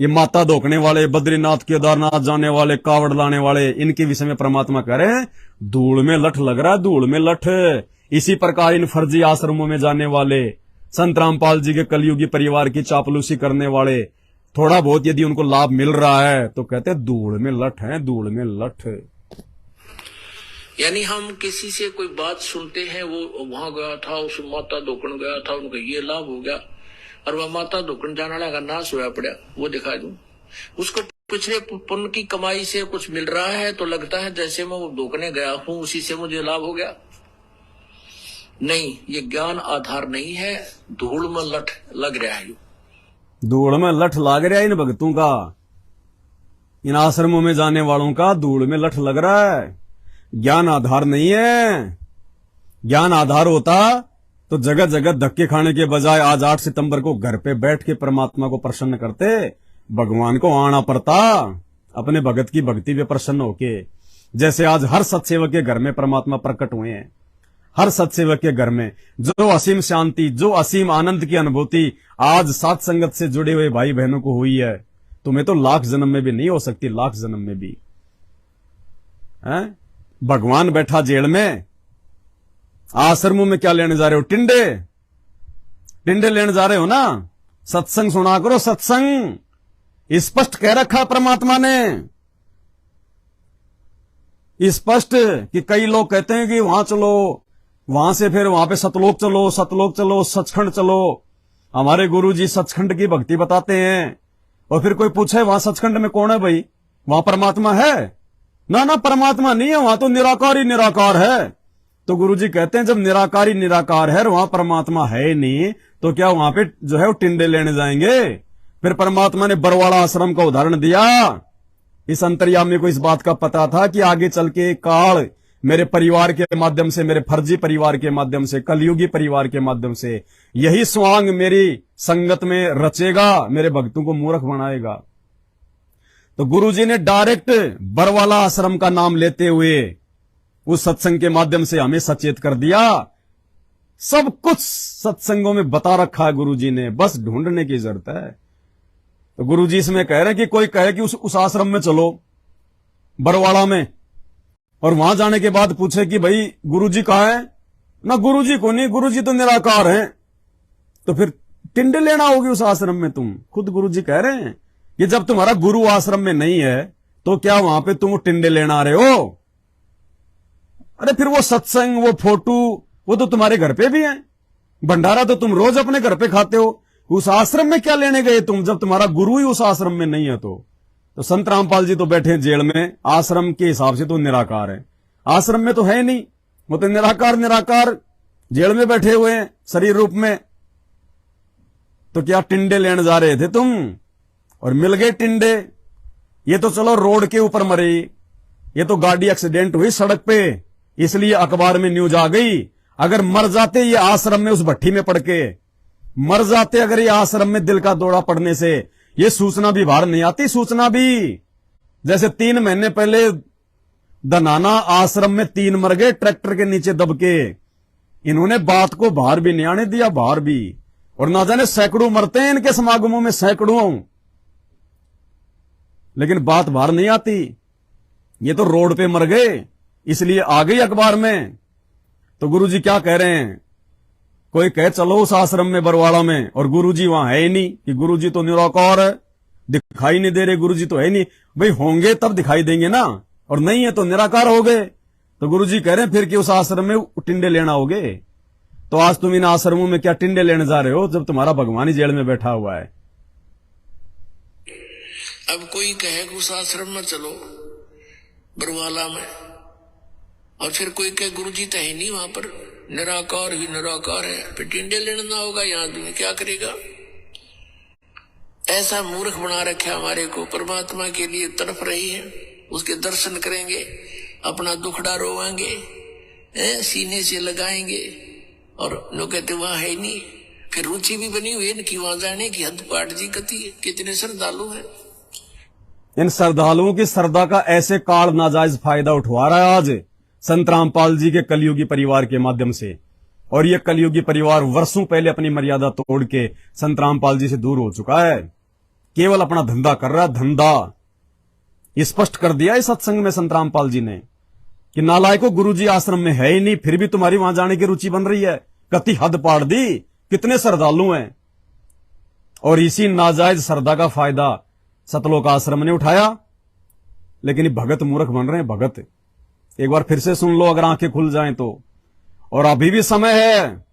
ये माता धोकने वाले, बद्रीनाथ केदारनाथ जाने वाले, कावड़ लाने वाले, इनके विषय में परमात्मा कह रहे हैं धूल में लठ लग रहा है, धूल में लठ। इसी प्रकार इन फर्जी आश्रमों में जाने वाले, संत रामपाल जी के कलयुगी परिवार की चापलूसी करने वाले, थोड़ा बहुत यदि उनको लाभ मिल रहा है तो कहते हैं धूल में लठ है, धूल में लठ। यानी हम किसी से कोई बात सुनते हैं, वो वहां गया था, उस माता धोकन गया था, उनको ये लाभ हो गया, और वह माता धोकन जाने वाला का नाश हुआ पड़ा, वो दिखा दूं। उसको पिछले पुण्य की कमाई से कुछ मिल रहा है तो लगता है जैसे मैं वो धोकने गया हूं उसी से मुझे लाभ हो गया। नहीं, ये ज्ञान आधार नहीं है, धूल में लठ लग रहा है। धूल में लठ लग रहा है इन भक्तों का। इन आश्रमों में जाने वालों का धूल में लठ लग रहा है। ज्ञान आधार नहीं है। ज्ञान आधार होता तो जगह जगह धक्के खाने के बजाय आज 8 सितंबर को घर पे बैठ के परमात्मा को प्रसन्न करते, भगवान को आना पड़ता अपने भगत की भक्ति पे प्रसन्न होके। जैसे आज हर सत्सेवक के घर में परमात्मा प्रकट हुए हैं। हर सत्सेवक के घर में जो असीम शांति, जो असीम आनंद की अनुभूति आज सात संगत से जुड़े हुए भाई बहनों को हुई है, तुम्हें तो लाख जन्म में भी नहीं हो सकती, लाख जन्म में भी है? भगवान बैठा जेल में, आश्रमों में क्या लेने जा रहे हो? टिंडे टिंडे लेने जा रहे हो ना? सत्संग सुना करो, सत्संग स्पष्ट कह रखा परमात्मा ने, स्पष्ट। कि कई लोग कहते हैं कि वहां चलो, वहां से फिर वहां पे सतलोक चलो, सतलोक चलो, सचखंड चलो। हमारे गुरुजी सचखंड की भक्ति बताते हैं। और फिर कोई पूछे वहां सचखंड में कौन है भाई? वहां परमात्मा है? ना ना, परमात्मा नहीं है, वहां तो निराकार ही निराकार है। तो गुरुजी कहते हैं जब निराकार ही निराकार है और वहां परमात्मा है ही नहीं, तो क्या वहां पे जो है वो टिंडे लेने जाएंगे? फिर परमात्मा ने बरवाड़ा आश्रम का उदाहरण दिया। इस अंतर्यामी को इस बात का पता था कि आगे चल के काल मेरे परिवार के माध्यम से, मेरे फर्जी परिवार के माध्यम से, कलयुगी परिवार के माध्यम से यही स्वांग मेरी संगत में रचेगा, मेरे भक्तों को मूर्ख बनाएगा। तो गुरुजी ने डायरेक्ट बरवाला आश्रम का नाम लेते हुए उस सत्संग के माध्यम से हमें सचेत कर दिया। सब कुछ सत्संगों में बता रखा है गुरुजी ने, बस ढूंढने की जरूरत है। तो गुरुजी इसमें कह रहे हैं कि कोई कहे कि उस आश्रम में चलो बरवाड़ा में, और वहां जाने के बाद पूछे कि भाई गुरुजी कहाँ है? ना गुरुजी को नहीं, गुरुजी तो निराकार हैं। तो फिर टिंडे लेना होगी उस आश्रम में तुम। खुद गुरुजी कह रहे हैं कि जब तुम्हारा गुरु आश्रम में नहीं है तो क्या वहां पे तुम टिंडे लेना आ रहे हो? अरे फिर वो सत्संग, वो फोटो, वो तो तुम्हारे घर पे भी है। भंडारा तो तुम रोज अपने घर पे खाते हो। उस आश्रम में क्या लेने गए तुम जब तुम्हारा गुरु ही उस आश्रम में नहीं है? तो संत रामपाल जी तो बैठे हैं जेल में, आश्रम के हिसाब से तो निराकार है, आश्रम में तो है नहीं, वो तो निराकार निराकार जेल में बैठे हुए हैं शरीर रूप में। तो क्या टिंडे लेने जा रहे थे तुम और मिल गए टिंडे? ये तो चलो रोड के ऊपर मरे, ये तो गाड़ी एक्सीडेंट हुई सड़क पे, इसलिए अखबार में न्यूज आ गई। अगर मर जाते ये आश्रम में उस भट्टी में पड़ के, मर जाते अगर ये आश्रम में दिल का दौरा पड़ने से, ये सूचना भी बाहर नहीं आती। सूचना भी जैसे 3 महीने पहले दनाना आश्रम में 3 मर गए ट्रैक्टर के नीचे दब के, इन्होंने बात को बाहर भी नहीं आने दिया, बाहर भी। और ना जाने सैकड़ों मरते हैं इनके समागमों में, सैकड़ों, लेकिन बात बाहर नहीं आती। ये तो रोड पे मर गए इसलिए आ गई अखबार में। तो गुरुजी क्या कह रहे हैं? कोई कहे चलो उस आश्रम में बरवाड़ा में, और गुरुजी वहां है ही नहीं, कि गुरुजी तो निराकार है, दिखाई नहीं दे रहे, गुरुजी तो है नहीं। भाई होंगे तब दिखाई देंगे ना, और नहीं है तो निराकार हो गए। तो गुरुजी कह रहे हैं फिर कि उस आश्रम में टिंडे लेना होगे। तो आज तुम इन आश्रमों में क्या टिंडे लेने जा रहे हो जब तुम्हारा भगवान ही जेल में बैठा हुआ है? अब कोई कहे कि उस आश्रम में चलो बरवाला में, और फिर कोई कहे गुरुजी तो है नहीं वहां पर, निराकार ही निराकार है, फिर टिंडे लेना होगा, यहाँ आदमी क्या करेगा? ऐसा मूर्ख बना रखा हमारे को। परमात्मा के लिए तड़प रही है, उसके दर्शन करेंगे, अपना दुखड़ा रोवाएंगे, सीने से लगाएंगे, और लोग कहते वहां है नहीं। फिर रुचि भी बनी हुई है कि वहां जाने की हद पाट जी कती है। कितने श्रद्धालु हैं। इन श्रद्धालुओं की श्रद्धा का ऐसे काल नाजायज फायदा उठवा रहा है आज संत रामपाल जी के कलयुगी परिवार के माध्यम से। और ये कलयुगी परिवार वर्षों पहले अपनी मर्यादा तोड़ के संत रामपाल जी से दूर हो चुका है, केवल अपना धंधा कर रहा है, धंधा। स्पष्ट कर दिया इस सत्संग में संत रामपाल जी ने कि नालायको गुरुजी आश्रम में है ही नहीं, फिर भी तुम्हारी वहां जाने की रुचि बन रही है। कति हद पाड़ दी, कितने श्रद्धालु हैं। और इसी नाजायज श्रद्धा का फायदा सतलोक आश्रम ने उठाया, लेकिन ये भगत मूर्ख बन रहे हैं, भगत। एक बार फिर से सुन लो अगर आंखें खुल जाएं तो। और अभी भी समय है,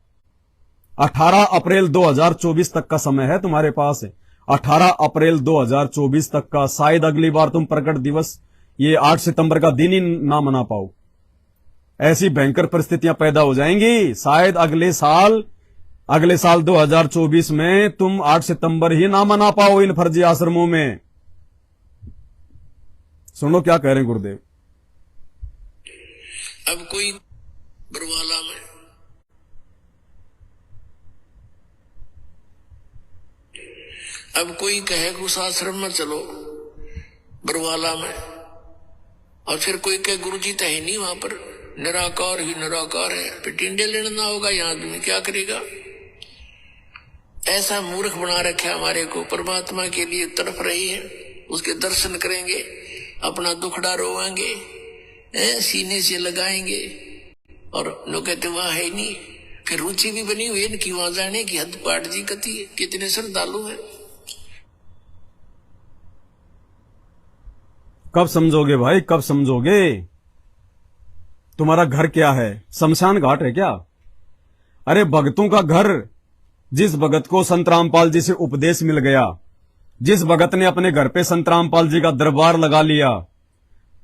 18 अप्रैल 2024 तक का समय है तुम्हारे पास। 18 अप्रैल 2024 तक का, शायद अगली बार तुम प्रकट दिवस ये 8 सितंबर का दिन ही ना मना पाओ। ऐसी भयंकर परिस्थितियां पैदा हो जाएंगी। शायद अगले साल 2024 में तुम 8 सितंबर ही ना मना पाओ इन फर्जी आश्रमों में। सुनो क्या कह रहे हैं गुरुदेव। अब कोई बरवाला में अब कोई कहे कि उस आश्रम में चलो बरवाला में, और फिर कोई कहे गुरुजी तो है नहीं वहां पर, निराकार ही निराकार है, फिर टिंडे लेना होगा, यहाँ आदमी क्या करेगा। ऐसा मूर्ख बना रखा हमारे को। परमात्मा के लिए तड़प रही है, उसके दर्शन करेंगे, अपना दुखड़ा रोएंगे, सीने से लगाएंगे, और लोग कहते वहां है नहीं। फिर रुचि भी बनी हुई है इनकी वहां जाने की। हद पाट जी कती कितने श्रद्धालु है। कब समझोगे भाई, कब समझोगे। तुम्हारा घर क्या है, शमशान घाट है क्या। अरे भगतों का घर, जिस भगत को संत रामपाल जी से उपदेश मिल गया, जिस भगत ने अपने घर पे संत रामपाल जी का दरबार लगा लिया,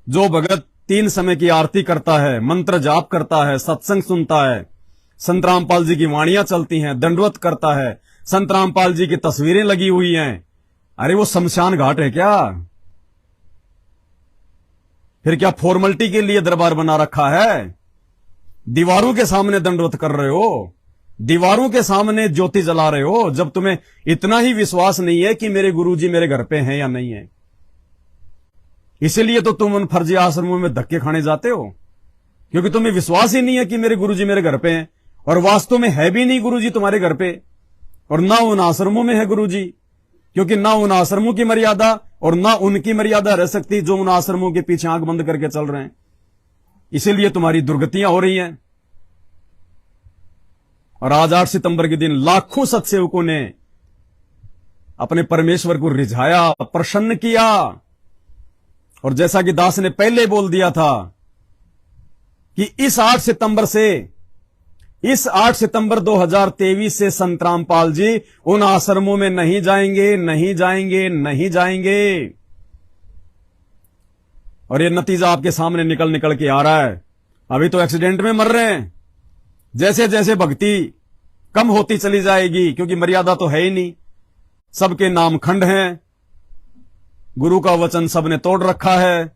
जो भगत 3 समय की आरती करता है, मंत्र जाप करता है, सत्संग सुनता है, संत रामपाल जी की वाणियां चलती हैं, दंडवत करता है, संत रामपाल जी की तस्वीरें लगी हुई हैं, अरे वो शमशान घाट है क्या। फिर क्या फॉर्मेलिटी के लिए दरबार बना रखा है। दीवारों के सामने दंडवत कर रहे हो, दीवारों के सामने ज्योति जला रहे हो, जब तुम्हें इतना ही विश्वास नहीं है कि मेरे गुरुजी मेरे घर पे हैं या नहीं है। इसीलिए तो तुम उन फर्जी आश्रमों में धक्के खाने जाते हो, क्योंकि तुम्हें विश्वास ही नहीं है कि मेरे गुरुजी मेरे घर पे हैं, और वास्तव में है भी नहीं गुरुजी तुम्हारे घर पे, और ना उन आश्रमों में है गुरुजी, क्योंकि ना उन आश्रमों की मर्यादा और ना उनकी मर्यादा रह सकती जो उन आश्रमों के पीछे आंख बंद करके चल रहे हैं। इसीलिए तुम्हारी दुर्गतियां हो रही हैं। और आज 8 सितंबर के दिन लाखों सत्सेवकों ने अपने परमेश्वर को रिझाया, प्रसन्न किया, और जैसा कि दास ने पहले बोल दिया था कि इस 8 सितंबर 2023 से संत रामपाल जी उन आश्रमों में नहीं जाएंगे, नहीं जाएंगे, नहीं जाएंगे। और ये नतीजा आपके सामने निकल के आ रहा है। अभी तो एक्सीडेंट में मर रहे हैं। जैसे जैसे भक्ति कम होती चली जाएगी, क्योंकि मर्यादा तो है ही नहीं, सबके नाम खंड हैं, गुरु का वचन सबने तोड़ रखा है,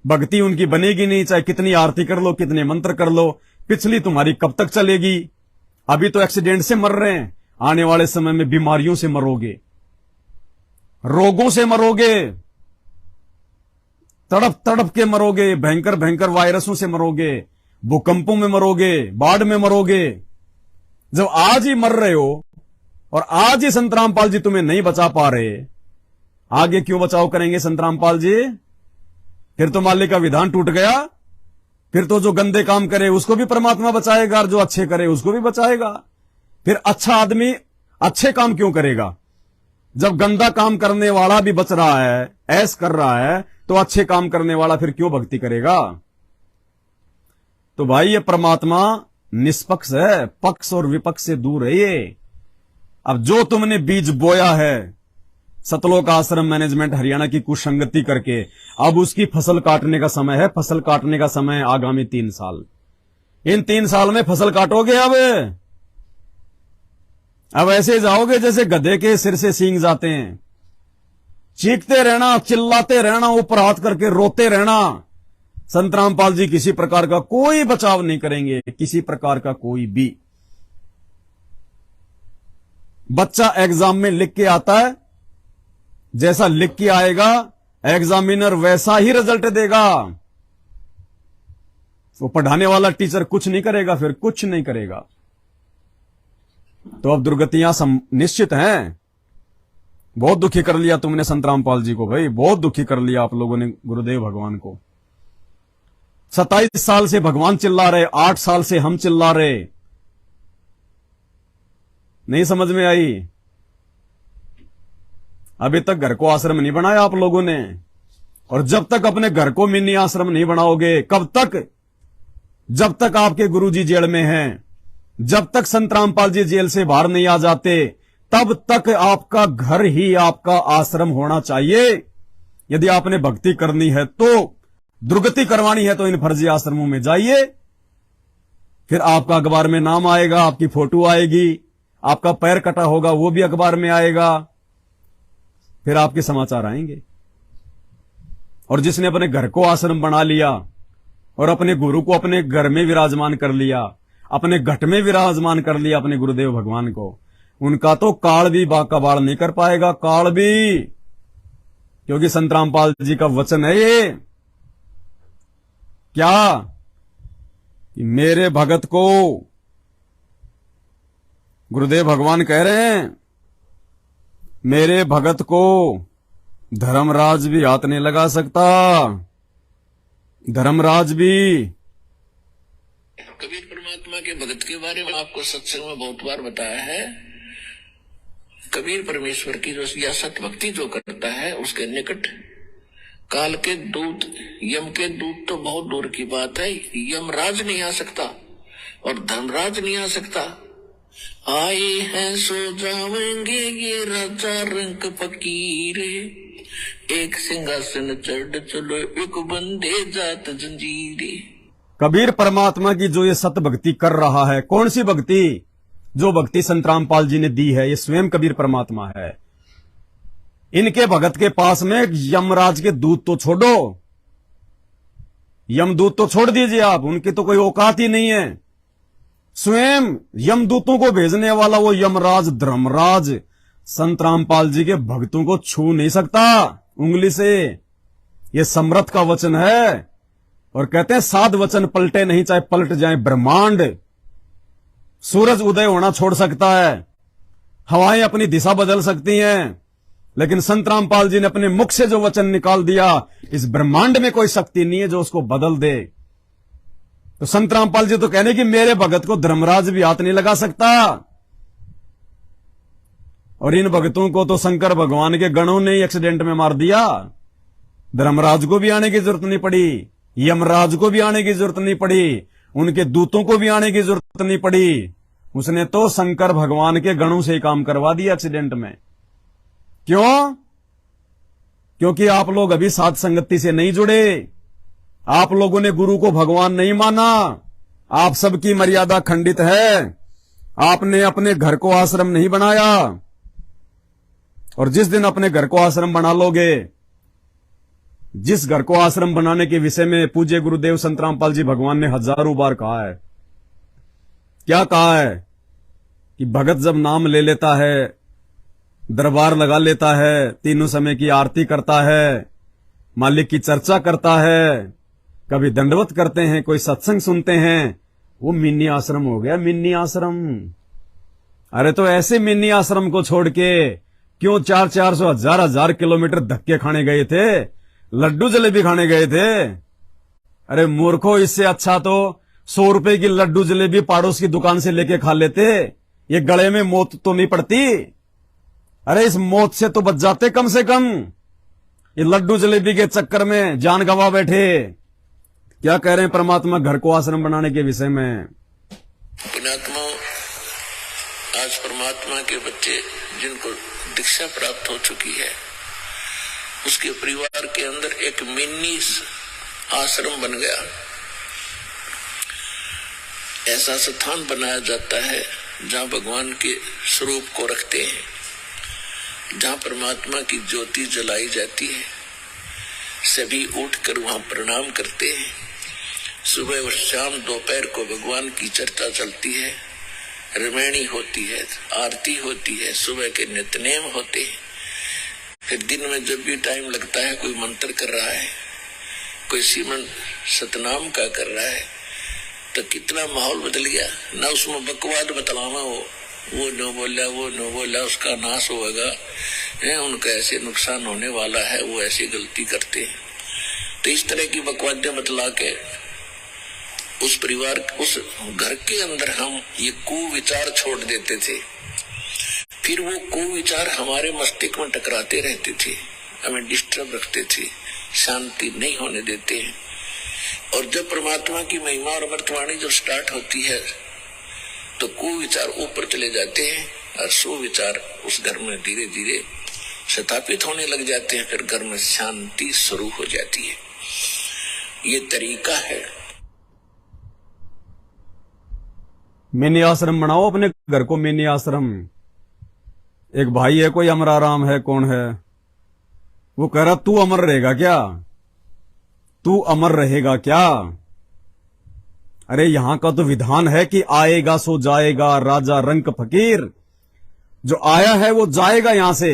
भक्ति उनकी बनेगी नहीं, चाहे कितनी आरती कर लो, कितने मंत्र कर लो, पिछली तुम्हारी कब तक चलेगी। अभी तो एक्सीडेंट से मर रहे हैं, आने वाले समय में बीमारियों से मरोगे, रोगों से मरोगे, तड़प तड़प के मरोगे, भयंकर भयंकर वायरसों से मरोगे, भूकंपों में मरोगे, बाढ़ में मरोगे। जब आज ही मर रहे हो और आज ही संत रामपाल जी तुम्हें नहीं बचा पा रहे, आगे क्यों बचाव करेंगे संत रामपाल जी। फिर तो मालिक का विधान टूट गया। फिर तो जो गंदे काम करे उसको भी परमात्मा बचाएगा, और जो अच्छे करे उसको भी बचाएगा। फिर अच्छा आदमी अच्छे काम क्यों करेगा। जब गंदा काम करने वाला भी बच रहा है, ऐश कर रहा है, तो अच्छे काम करने वाला फिर क्यों भक्ति करेगा। तो भाई ये परमात्मा निष्पक्ष है, पक्ष और विपक्ष से दूर है ये। अब जो तुमने बीज बोया है सतलोक आश्रम मैनेजमेंट हरियाणा की कुसंगति करके, अब उसकी फसल काटने का समय है। फसल काटने का समय आगामी 3 साल। इन 3 साल में फसल काटोगे। अब ऐसे जाओगे जैसे गधे के सिर से सींग जाते हैं। चीखते रहना, चिल्लाते रहना, ऊपर हाथ करके रोते रहना। संत रामपाल जी किसी प्रकार का कोई बचाव नहीं करेंगे, किसी प्रकार का कोई भी। बच्चा एग्जाम में लिख के आता है, जैसा लिख के आएगा एग्जामिनर वैसा ही रिजल्ट देगा। वो पढ़ाने वाला टीचर कुछ नहीं करेगा, फिर कुछ नहीं करेगा। तो अब दुर्गतियां निश्चित हैं। बहुत दुखी कर लिया तुमने संत रामपाल जी को भाई, बहुत दुखी कर लिया आप लोगों ने गुरुदेव भगवान को। 27 साल से भगवान चिल्ला रहे, 8 साल से हम चिल्ला रहे, नहीं समझ में आई। अभी तक घर को आश्रम नहीं बनाया आप लोगों ने, और जब तक अपने घर को मिनी आश्रम नहीं बनाओगे, कब तक, जब तक आपके गुरुजी जेल में हैं, जब तक संत रामपाल जी जेल से बाहर नहीं आ जाते, तब तक आपका घर ही आपका आश्रम होना चाहिए। यदि आपने भक्ति करनी है तो, दुर्गति करवानी है तो इन फर्जी आश्रमों में जाइए। फिर आपका अखबार में नाम आएगा, आपकी फोटो आएगी, आपका पैर कटा होगा वो भी अखबार में आएगा, फिर आपके समाचार आएंगे। और जिसने अपने घर को आश्रम बना लिया और अपने गुरु को अपने घर में विराजमान कर लिया, अपने घट में विराजमान कर लिया अपने गुरुदेव भगवान को, उनका तो काल भी कबाड़ नहीं कर पाएगा, काल भी। क्योंकि संत रामपाल जी का वचन है ये, क्या कि मेरे भगत को, गुरुदेव भगवान कह रहे हैं, मेरे भगत को धर्मराज भी हाथ नहीं लगा सकता, धर्मराज भी। कबीर परमात्मा के भगत के बारे में आपको सत्संग में बहुत बार बताया है। कबीर परमेश्वर की जो या सत भक्ति जो करता है उसके निकट काल के दूत, यम के दूत तो बहुत दूर की बात है, यमराज नहीं आ सकता और धर्मराज नहीं आ सकता। आए हैं सो जावेंगे ये राजा रंग फकीरे, एक सिंहासन चढ़ चलो एक बंदे जात जंजीरे। कबीर परमात्मा की जो ये सत भक्ति कर रहा है, कौन सी भक्ति? जो भक्ति संत रामपाल जी ने दी है, ये स्वयं कबीर परमात्मा है। इनके भगत के पास में यमराज के दूत तो छोड़ो, यमदूत तो छोड़ दीजिए आप, उनकी तो कोई औकात ही नहीं है। स्वयं यमदूतों को भेजने वाला वो यमराज धर्मराज संत रामपाल जी के भक्तों को छू नहीं सकता उंगली से। ये समर्थ का वचन है और कहते हैं साध वचन पलटे नहीं, चाहे पलट जाए ब्रह्मांड। सूरज उदय होना छोड़ सकता है, हवाएं अपनी दिशा बदल सकती हैं, लेकिन संत रामपाल जी ने अपने मुख से जो वचन निकाल दिया, इस ब्रह्मांड में कोई शक्ति नहीं है जो उसको बदल दे। तो संत रामपाल जी तो कहने कि मेरे भगत को धर्मराज भी हाथ नहीं लगा सकता। और इन भगतों को तो शंकर भगवान के गणों ने ही एक्सीडेंट में मार दिया। धर्मराज को भी आने की जरूरत नहीं पड़ी, यमराज को भी आने की जरूरत नहीं पड़ी, उनके दूतों को भी आने की जरूरत नहीं पड़ी। उसने तो शंकर भगवान के गणों से ही काम करवा दिया एक्सीडेंट में। क्यों? क्योंकि आप लोग अभी साध संगति से नहीं जुड़े, आप लोगों ने गुरु को भगवान नहीं माना, आप सबकी मर्यादा खंडित है, आपने अपने घर को आश्रम नहीं बनाया। और जिस दिन अपने घर को आश्रम बना लोगे, जिस घर को आश्रम बनाने के विषय में पूज्य गुरुदेव संत रामपाल जी भगवान ने हजारों बार कहा है, क्या कहा है कि भगत जब नाम ले लेता है, दरबार लगा लेता है, तीनों समय की आरती करता है, मालिक की चर्चा करता है, कभी दंडवत करते हैं, कोई सत्संग सुनते हैं, वो मिनी आश्रम हो गया, मिनी आश्रम। अरे तो ऐसे मिनी आश्रम को छोड़ के क्यों 400-400 हजार किलोमीटर धक्के खाने गए थे, लड्डू जलेबी खाने गए थे? अरे मूर्खो, इससे अच्छा तो 100 रुपए की लड्डू जलेबी पाड़ोस की दुकान से लेके खा लेते, ये गले में मौत तो नहीं पड़ती। अरे इस मौत से तो बच जाते कम से कम, ये लड्डू जलेबी के चक्कर में जान गंवा बैठे। क्या कह रहे हैं परमात्मा घर को आश्रम बनाने के विषय में? पुण्यात्मा, आज परमात्मा के बच्चे जिनको दीक्षा प्राप्त हो चुकी है, उसके परिवार के अंदर एक मिनी आश्रम बन गया। ऐसा स्थान बनाया जाता है जहां भगवान के स्वरूप को रखते हैं, जहां परमात्मा की ज्योति जलाई जाती है। सभी उठकर वहां प्रणाम करते हैं। सुबह और शाम दोपहर को भगवान की चर्चा चलती है, रमैणी होती है, आरती होती है, सुबह के नित्यनेम होते हैं। फिर दिन में जब भी टाइम लगता है, कोई मंत्र कर रहा है, कोई सिमरन सतनाम का कर रहा है, तो कितना माहौल बदल गया ना। उसमें बकवाद बतलाना हो, वो न बोला, वो न बोला, उसका नाश होगा, उनका ऐसे नुकसान होने वाला है, वो ऐसी गलती करते हैं। तो इस तरह की बकवादें बतला के उस परिवार, उस घर के अंदर हम ये कुविचार छोड़ देते थे। फिर वो कुविचार हमारे मस्तिष्क में टकराते रहते थे, हमें डिस्टर्ब रखते थे, शांति नहीं होने देते हैं। और जब परमात्मा की महिमा और अमृतवाणी जब स्टार्ट होती है, तो कुविचार ऊपर चले जाते हैं और सुविचार उस घर में धीरे धीरे स्थापित होने लग जाते हैं। फिर घर में शांति शुरू हो जाती है। ये तरीका है। मिनी आश्रम बनाओ अपने घर को, मिनी आश्रम। एक भाई है, कोई अमराराम है, कौन है वो, कह रहा तू अमर रहेगा क्या? तू अमर रहेगा क्या। अरे यहां का तो विधान है कि आएगा सो जाएगा राजा रंक फकीर। जो आया है वो जाएगा यहां से,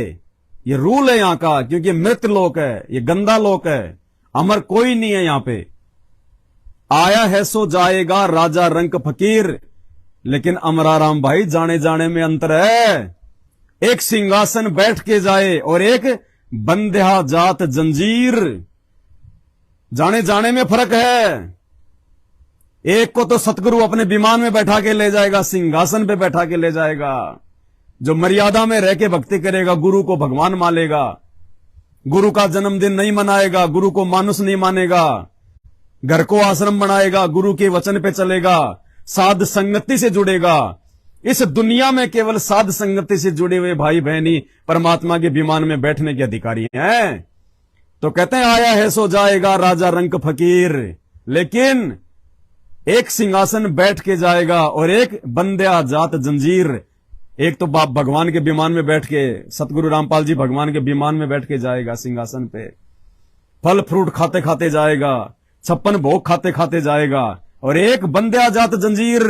ये रूल है यहां का, क्योंकि मृत लोक है, ये गंदा लोक है, अमर कोई नहीं है यहां पे। आया है सो जाएगा राजा रंक फकीर, लेकिन अमराराम भाई जाने जाने में अंतर है। एक सिंहासन बैठ के जाए और एक बंध्या जात जंजीर, जाने जाने में फर्क है। एक को तो सतगुरु अपने विमान में बैठा के ले जाएगा, सिंहासन पे बैठा के ले जाएगा। जो मर्यादा में रह के भक्ति करेगा, गुरु को भगवान मानेगा, गुरु का जन्मदिन नहीं मनाएगा, गुरु को मानुस नहीं मानेगा, घर को आश्रम बनाएगा, गुरु के वचन पे चलेगा, साध संगति से जुड़ेगा। इस दुनिया में केवल साध संगति से जुड़े हुए भाई बहन ही परमात्मा के विमान में बैठने के अधिकारी हैं। तो कहते हैं आया है सो जाएगा राजा रंक फकीर, लेकिन एक सिंहासन बैठ के जाएगा और एक बंध्या जात जंजीर। एक तो बाप भगवान के विमान में बैठ के, सतगुरु रामपाल जी भगवान के विमान में बैठ के जाएगा सिंहासन पे, फल फ्रूट खाते खाते जाएगा, 56 भोग खाते खाते जाएगा। और एक बंध्या जात जंजीर,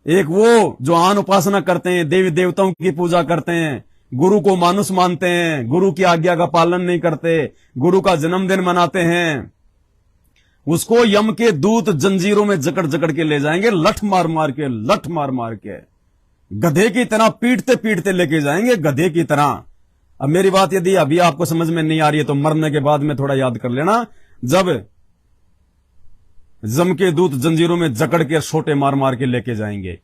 एक वो जो आन उपासना करते हैं, देवी देवताओं की पूजा करते हैं, गुरु को मानुस मानते हैं, गुरु की आज्ञा का पालन नहीं करते, गुरु का जन्मदिन मनाते हैं, उसको यम के दूत जंजीरों में जकड़ जकड़ के ले जाएंगे, लठ मार मार के, लठ मार मार के, गधे की तरह पीटते पीटते लेके जाएंगे, गधे की तरह। अब मेरी बात यदि अभी आपको समझ में नहीं आ रही है तो मरने के बाद में थोड़ा याद कर लेना, जब जम के दूत जंजीरों में जकड़ के छोटे मार मार के लेके जाएंगे।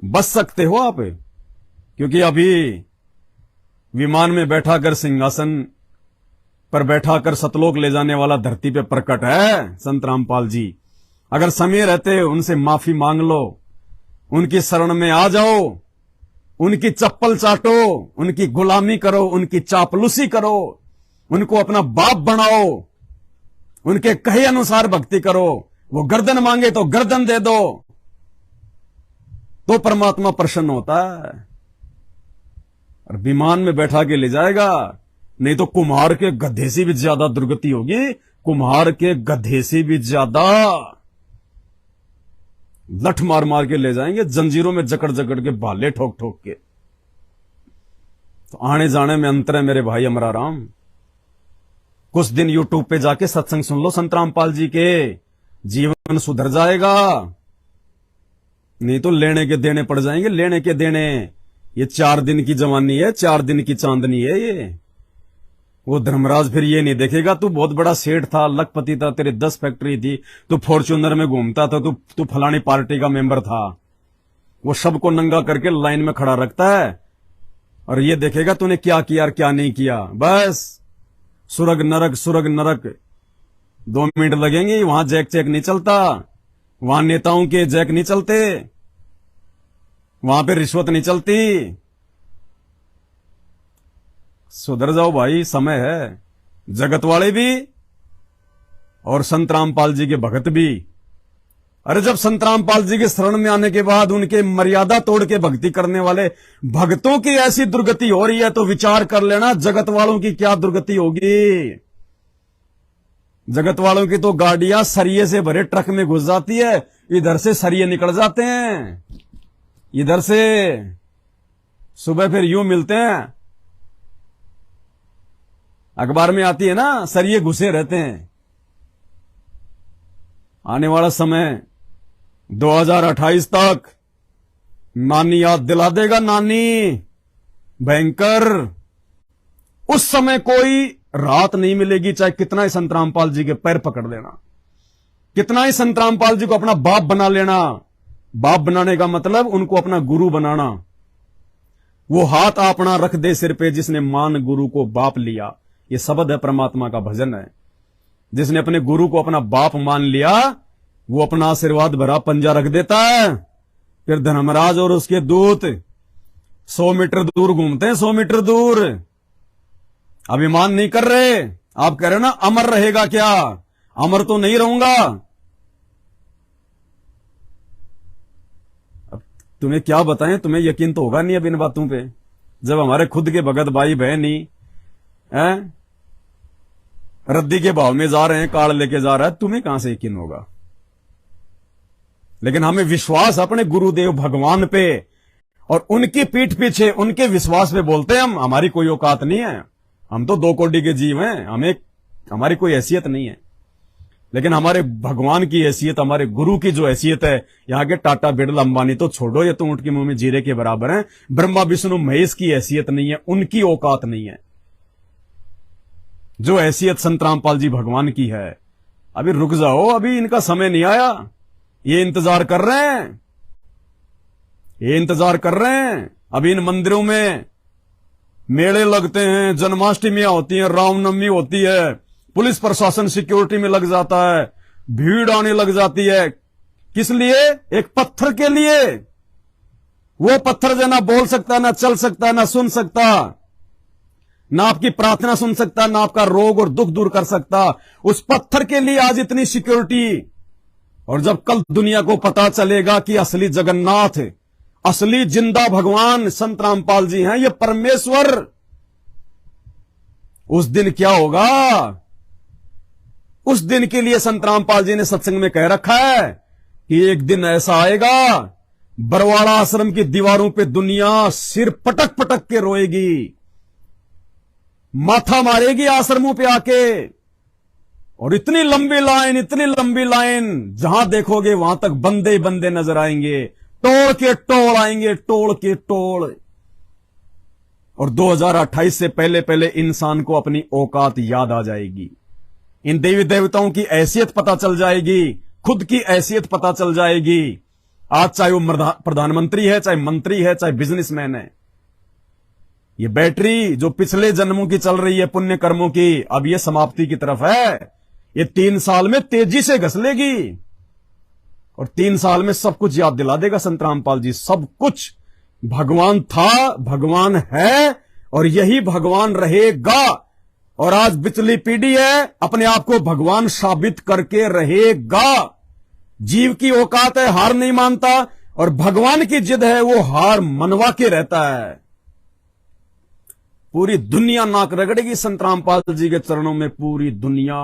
बच सकते हो आप, क्योंकि अभी विमान में बैठाकर सिंहासन पर बैठाकर सतलोक ले जाने वाला धरती पे प्रकट है संत रामपाल जी। अगर समय रहते उनसे माफी मांग लो, उनकी शरण में आ जाओ, उनकी चप्पल चाटो, उनकी गुलामी करो, उनकी चापलूसी करो, उनको अपना बाप बनाओ, उनके कहे अनुसार भक्ति करो। वो गर्दन मांगे तो गर्दन दे दो, तो परमात्मा प्रसन्न होता है और विमान में बैठा के ले जाएगा। नहीं तो कुम्हार के गधे से भी ज्यादा दुर्गति होगी, कुम्हार के गधे से भी ज्यादा लठ मार मार के ले जाएंगे, जंजीरों में जकड़ जकड़ के, भाले ठोक ठोक के। तो आने जाने में अंतर है मेरे भाई अमराराम। कुछ दिन यूट्यूब पे जाके सत्संग सुन लो संत रामपाल जी के, जीवन सुधर जाएगा। नहीं तो लेने के देने पड़ जाएंगे, लेने के देने। ये 4 दिन की जवानी है, 4 दिन की चांदनी है ये। वो धर्मराज फिर ये नहीं देखेगा तू बहुत बड़ा सेठ था, लखपति था, तेरे 10 फैक्ट्री थी, तू फॉर्च्यूनर में घूमता था, तू फलानी पार्टी का मेंबर था। वो सबको नंगा करके लाइन में खड़ा रखता है और ये देखेगा तूने क्या किया और क्या नहीं किया। बस सुरग नरक 2 मिनट लगेंगे। वहां जैक चेक नहीं चलता, वहां नेताओं के जैक नहीं चलते, वहां पे रिश्वत नहीं चलती। सुधर जाओ भाई, समय है। जगत वाले भी और संत रामपाल जी के भगत भी। अरे जब संत रामपाल जी के शरण में आने के बाद उनके मर्यादा तोड़ के भक्ति करने वाले भक्तों की ऐसी दुर्गति हो रही है तो विचार कर लेना जगत वालों की क्या दुर्गति होगी। जगत वालों की तो गाड़ियां सरिये से भरे ट्रक में घुस जाती है, इधर से सरिये निकल जाते हैं, इधर से सुबह फिर यूं मिलते हैं। अखबार में आती है ना, सरिये घुसे रहते हैं। आने वाला समय 2028 तक नानी याद दिला देगा, नानी भयंकर। उस समय कोई रात नहीं मिलेगी, चाहे कितना ही संत रामपाल जी के पैर पकड़ लेना, कितना ही संत रामपाल जी को अपना बाप बना लेना। बाप बनाने का मतलब उनको अपना गुरु बनाना। वो हाथ अपना रख दे सिर पे जिसने मान गुरु को बाप लिया। ये शब्द है, परमात्मा का भजन है। जिसने अपने गुरु को अपना बाप मान लिया वो अपना आशीर्वाद भरा पंजा रख देता है। फिर धर्मराज और उसके दूत 100 मीटर दूर घूमते हैं, 100 मीटर दूर। अभिमान नहीं कर रहे। आप कह रहे हो ना अमर रहेगा क्या? अमर तो नहीं रहूंगा। अब तुम्हें क्या बताएं, तुम्हें यकीन तो होगा नहीं अब इन बातों पे। जब हमारे खुद के भगत भाई बहन ही हैं, रद्दी के भाव में जा रहे हैं, कार्ड लेके जा रहा है, तुम्हें कहां से यकीन होगा? लेकिन हमें विश्वास अपने गुरुदेव भगवान पे और उनकी पीठ पीछे उनके विश्वास पे बोलते हैं हम। हमारी कोई औकात नहीं है, हम तो 2 कोटि के जीव हैं, हमारी कोई हैसियत नहीं है। लेकिन हमारे भगवान की हैसियत, हमारे गुरु की जो हैसियत है, यहां के टाटा बिरला अंबानी तो छोड़ो, ये तो ऊंट के मुंह में जीरे के बराबर हैं। ब्रह्मा विष्णु महेश की हैसियत नहीं है, उनकी औकात नहीं है जो हैसियत संत रामपाल जी भगवान की है। अभी रुक जाओ, अभी इनका समय नहीं आया। ये इंतजार कर रहे हैं, ये इंतजार कर रहे हैं। अभी इन मंदिरों में मेले लगते हैं, जन्माष्टमियां होती हैं, रामनवमी होती है, पुलिस प्रशासन सिक्योरिटी में लग जाता है, भीड़ आने लग जाती है। किस लिए? एक पत्थर के लिए। वो पत्थर जो ना बोल सकता, ना चल सकता, ना सुन सकता, ना आपकी प्रार्थना सुन सकता, ना आपका रोग और दुख दूर कर सकता, उस पत्थर के लिए आज इतनी सिक्योरिटी। और जब कल दुनिया को पता चलेगा कि असली जगन्नाथ, असली जिंदा भगवान संत रामपाल जी हैं, ये परमेश्वर, उस दिन क्या होगा? उस दिन के लिए संत रामपाल जी ने सत्संग में कह रखा है कि एक दिन ऐसा आएगा, बरवाड़ा आश्रम की दीवारों पे दुनिया सिर पटक पटक के रोएगी, माथा मारेगी आश्रमों पे आके। और इतनी लंबी लाइन, इतनी लंबी लाइन, जहां देखोगे वहां तक बंदे ही बंदे नजर आएंगे, टोल के टोल आएंगे, टोल के टोल। और 2028 से पहले पहले इंसान को अपनी औकात याद आ जाएगी, इन देवी देवताओं की हैसियत पता चल जाएगी, खुद की हैसियत पता चल जाएगी। आज चाहे वो प्रधानमंत्री है, चाहे मंत्री है, चाहे बिजनेसमैन है, ये बैटरी जो पिछले जन्मों की चल रही है पुण्य कर्मों की, अब ये समाप्ति की तरफ है। ये 3 साल में तेजी से घसलेगी और 3 साल में सब कुछ याद दिला देगा संत रामपाल जी। सब कुछ भगवान था, भगवान है और यही भगवान रहेगा। और आज पिछली पीढ़ी है, अपने आप को भगवान साबित करके रहेगा। जीव की औकात है, हार नहीं मानता, और भगवान की जिद है, वो हार मनवा के रहता है। पूरी दुनिया नाक रगड़ेगी संत रामपाल जी के चरणों में, पूरी दुनिया।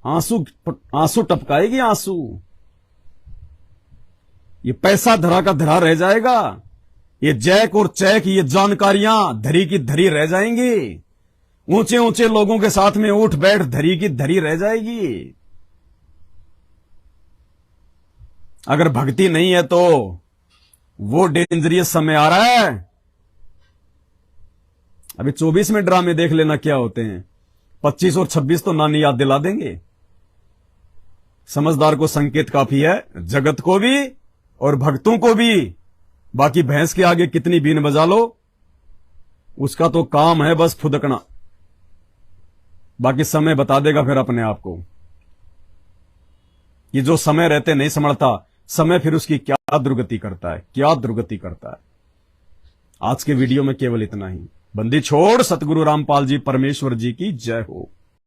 आंसू टपकाएगी, आंसू। ये पैसा धरा का धरा रह जाएगा, ये जैक और चैक, ये जानकारियां धरी की धरी रह जाएंगी। ऊंचे ऊंचे लोगों के साथ में उठ बैठ धरी की धरी रह जाएगी। अगर भक्ति नहीं है तो वो डेंजरियस समय आ रहा है। अभी 24 में ड्रामे देख लेना क्या होते हैं, 25 और 26 तो नानी याद दिला देंगे। समझदार को संकेत काफी है, जगत को भी और भक्तों को भी। बाकी भैंस के आगे कितनी बीन बजा लो, उसका तो काम है बस फुदकना। बाकी समय बता देगा फिर अपने आप को। ये जो समय रहते नहीं समझता, समय फिर उसकी क्या दुर्गति करता है, क्या दुर्गति करता है। आज के वीडियो में केवल इतना ही। बंदी छोड़। सतगुरु रामपाल जी परमेश्वर जी की जय हो।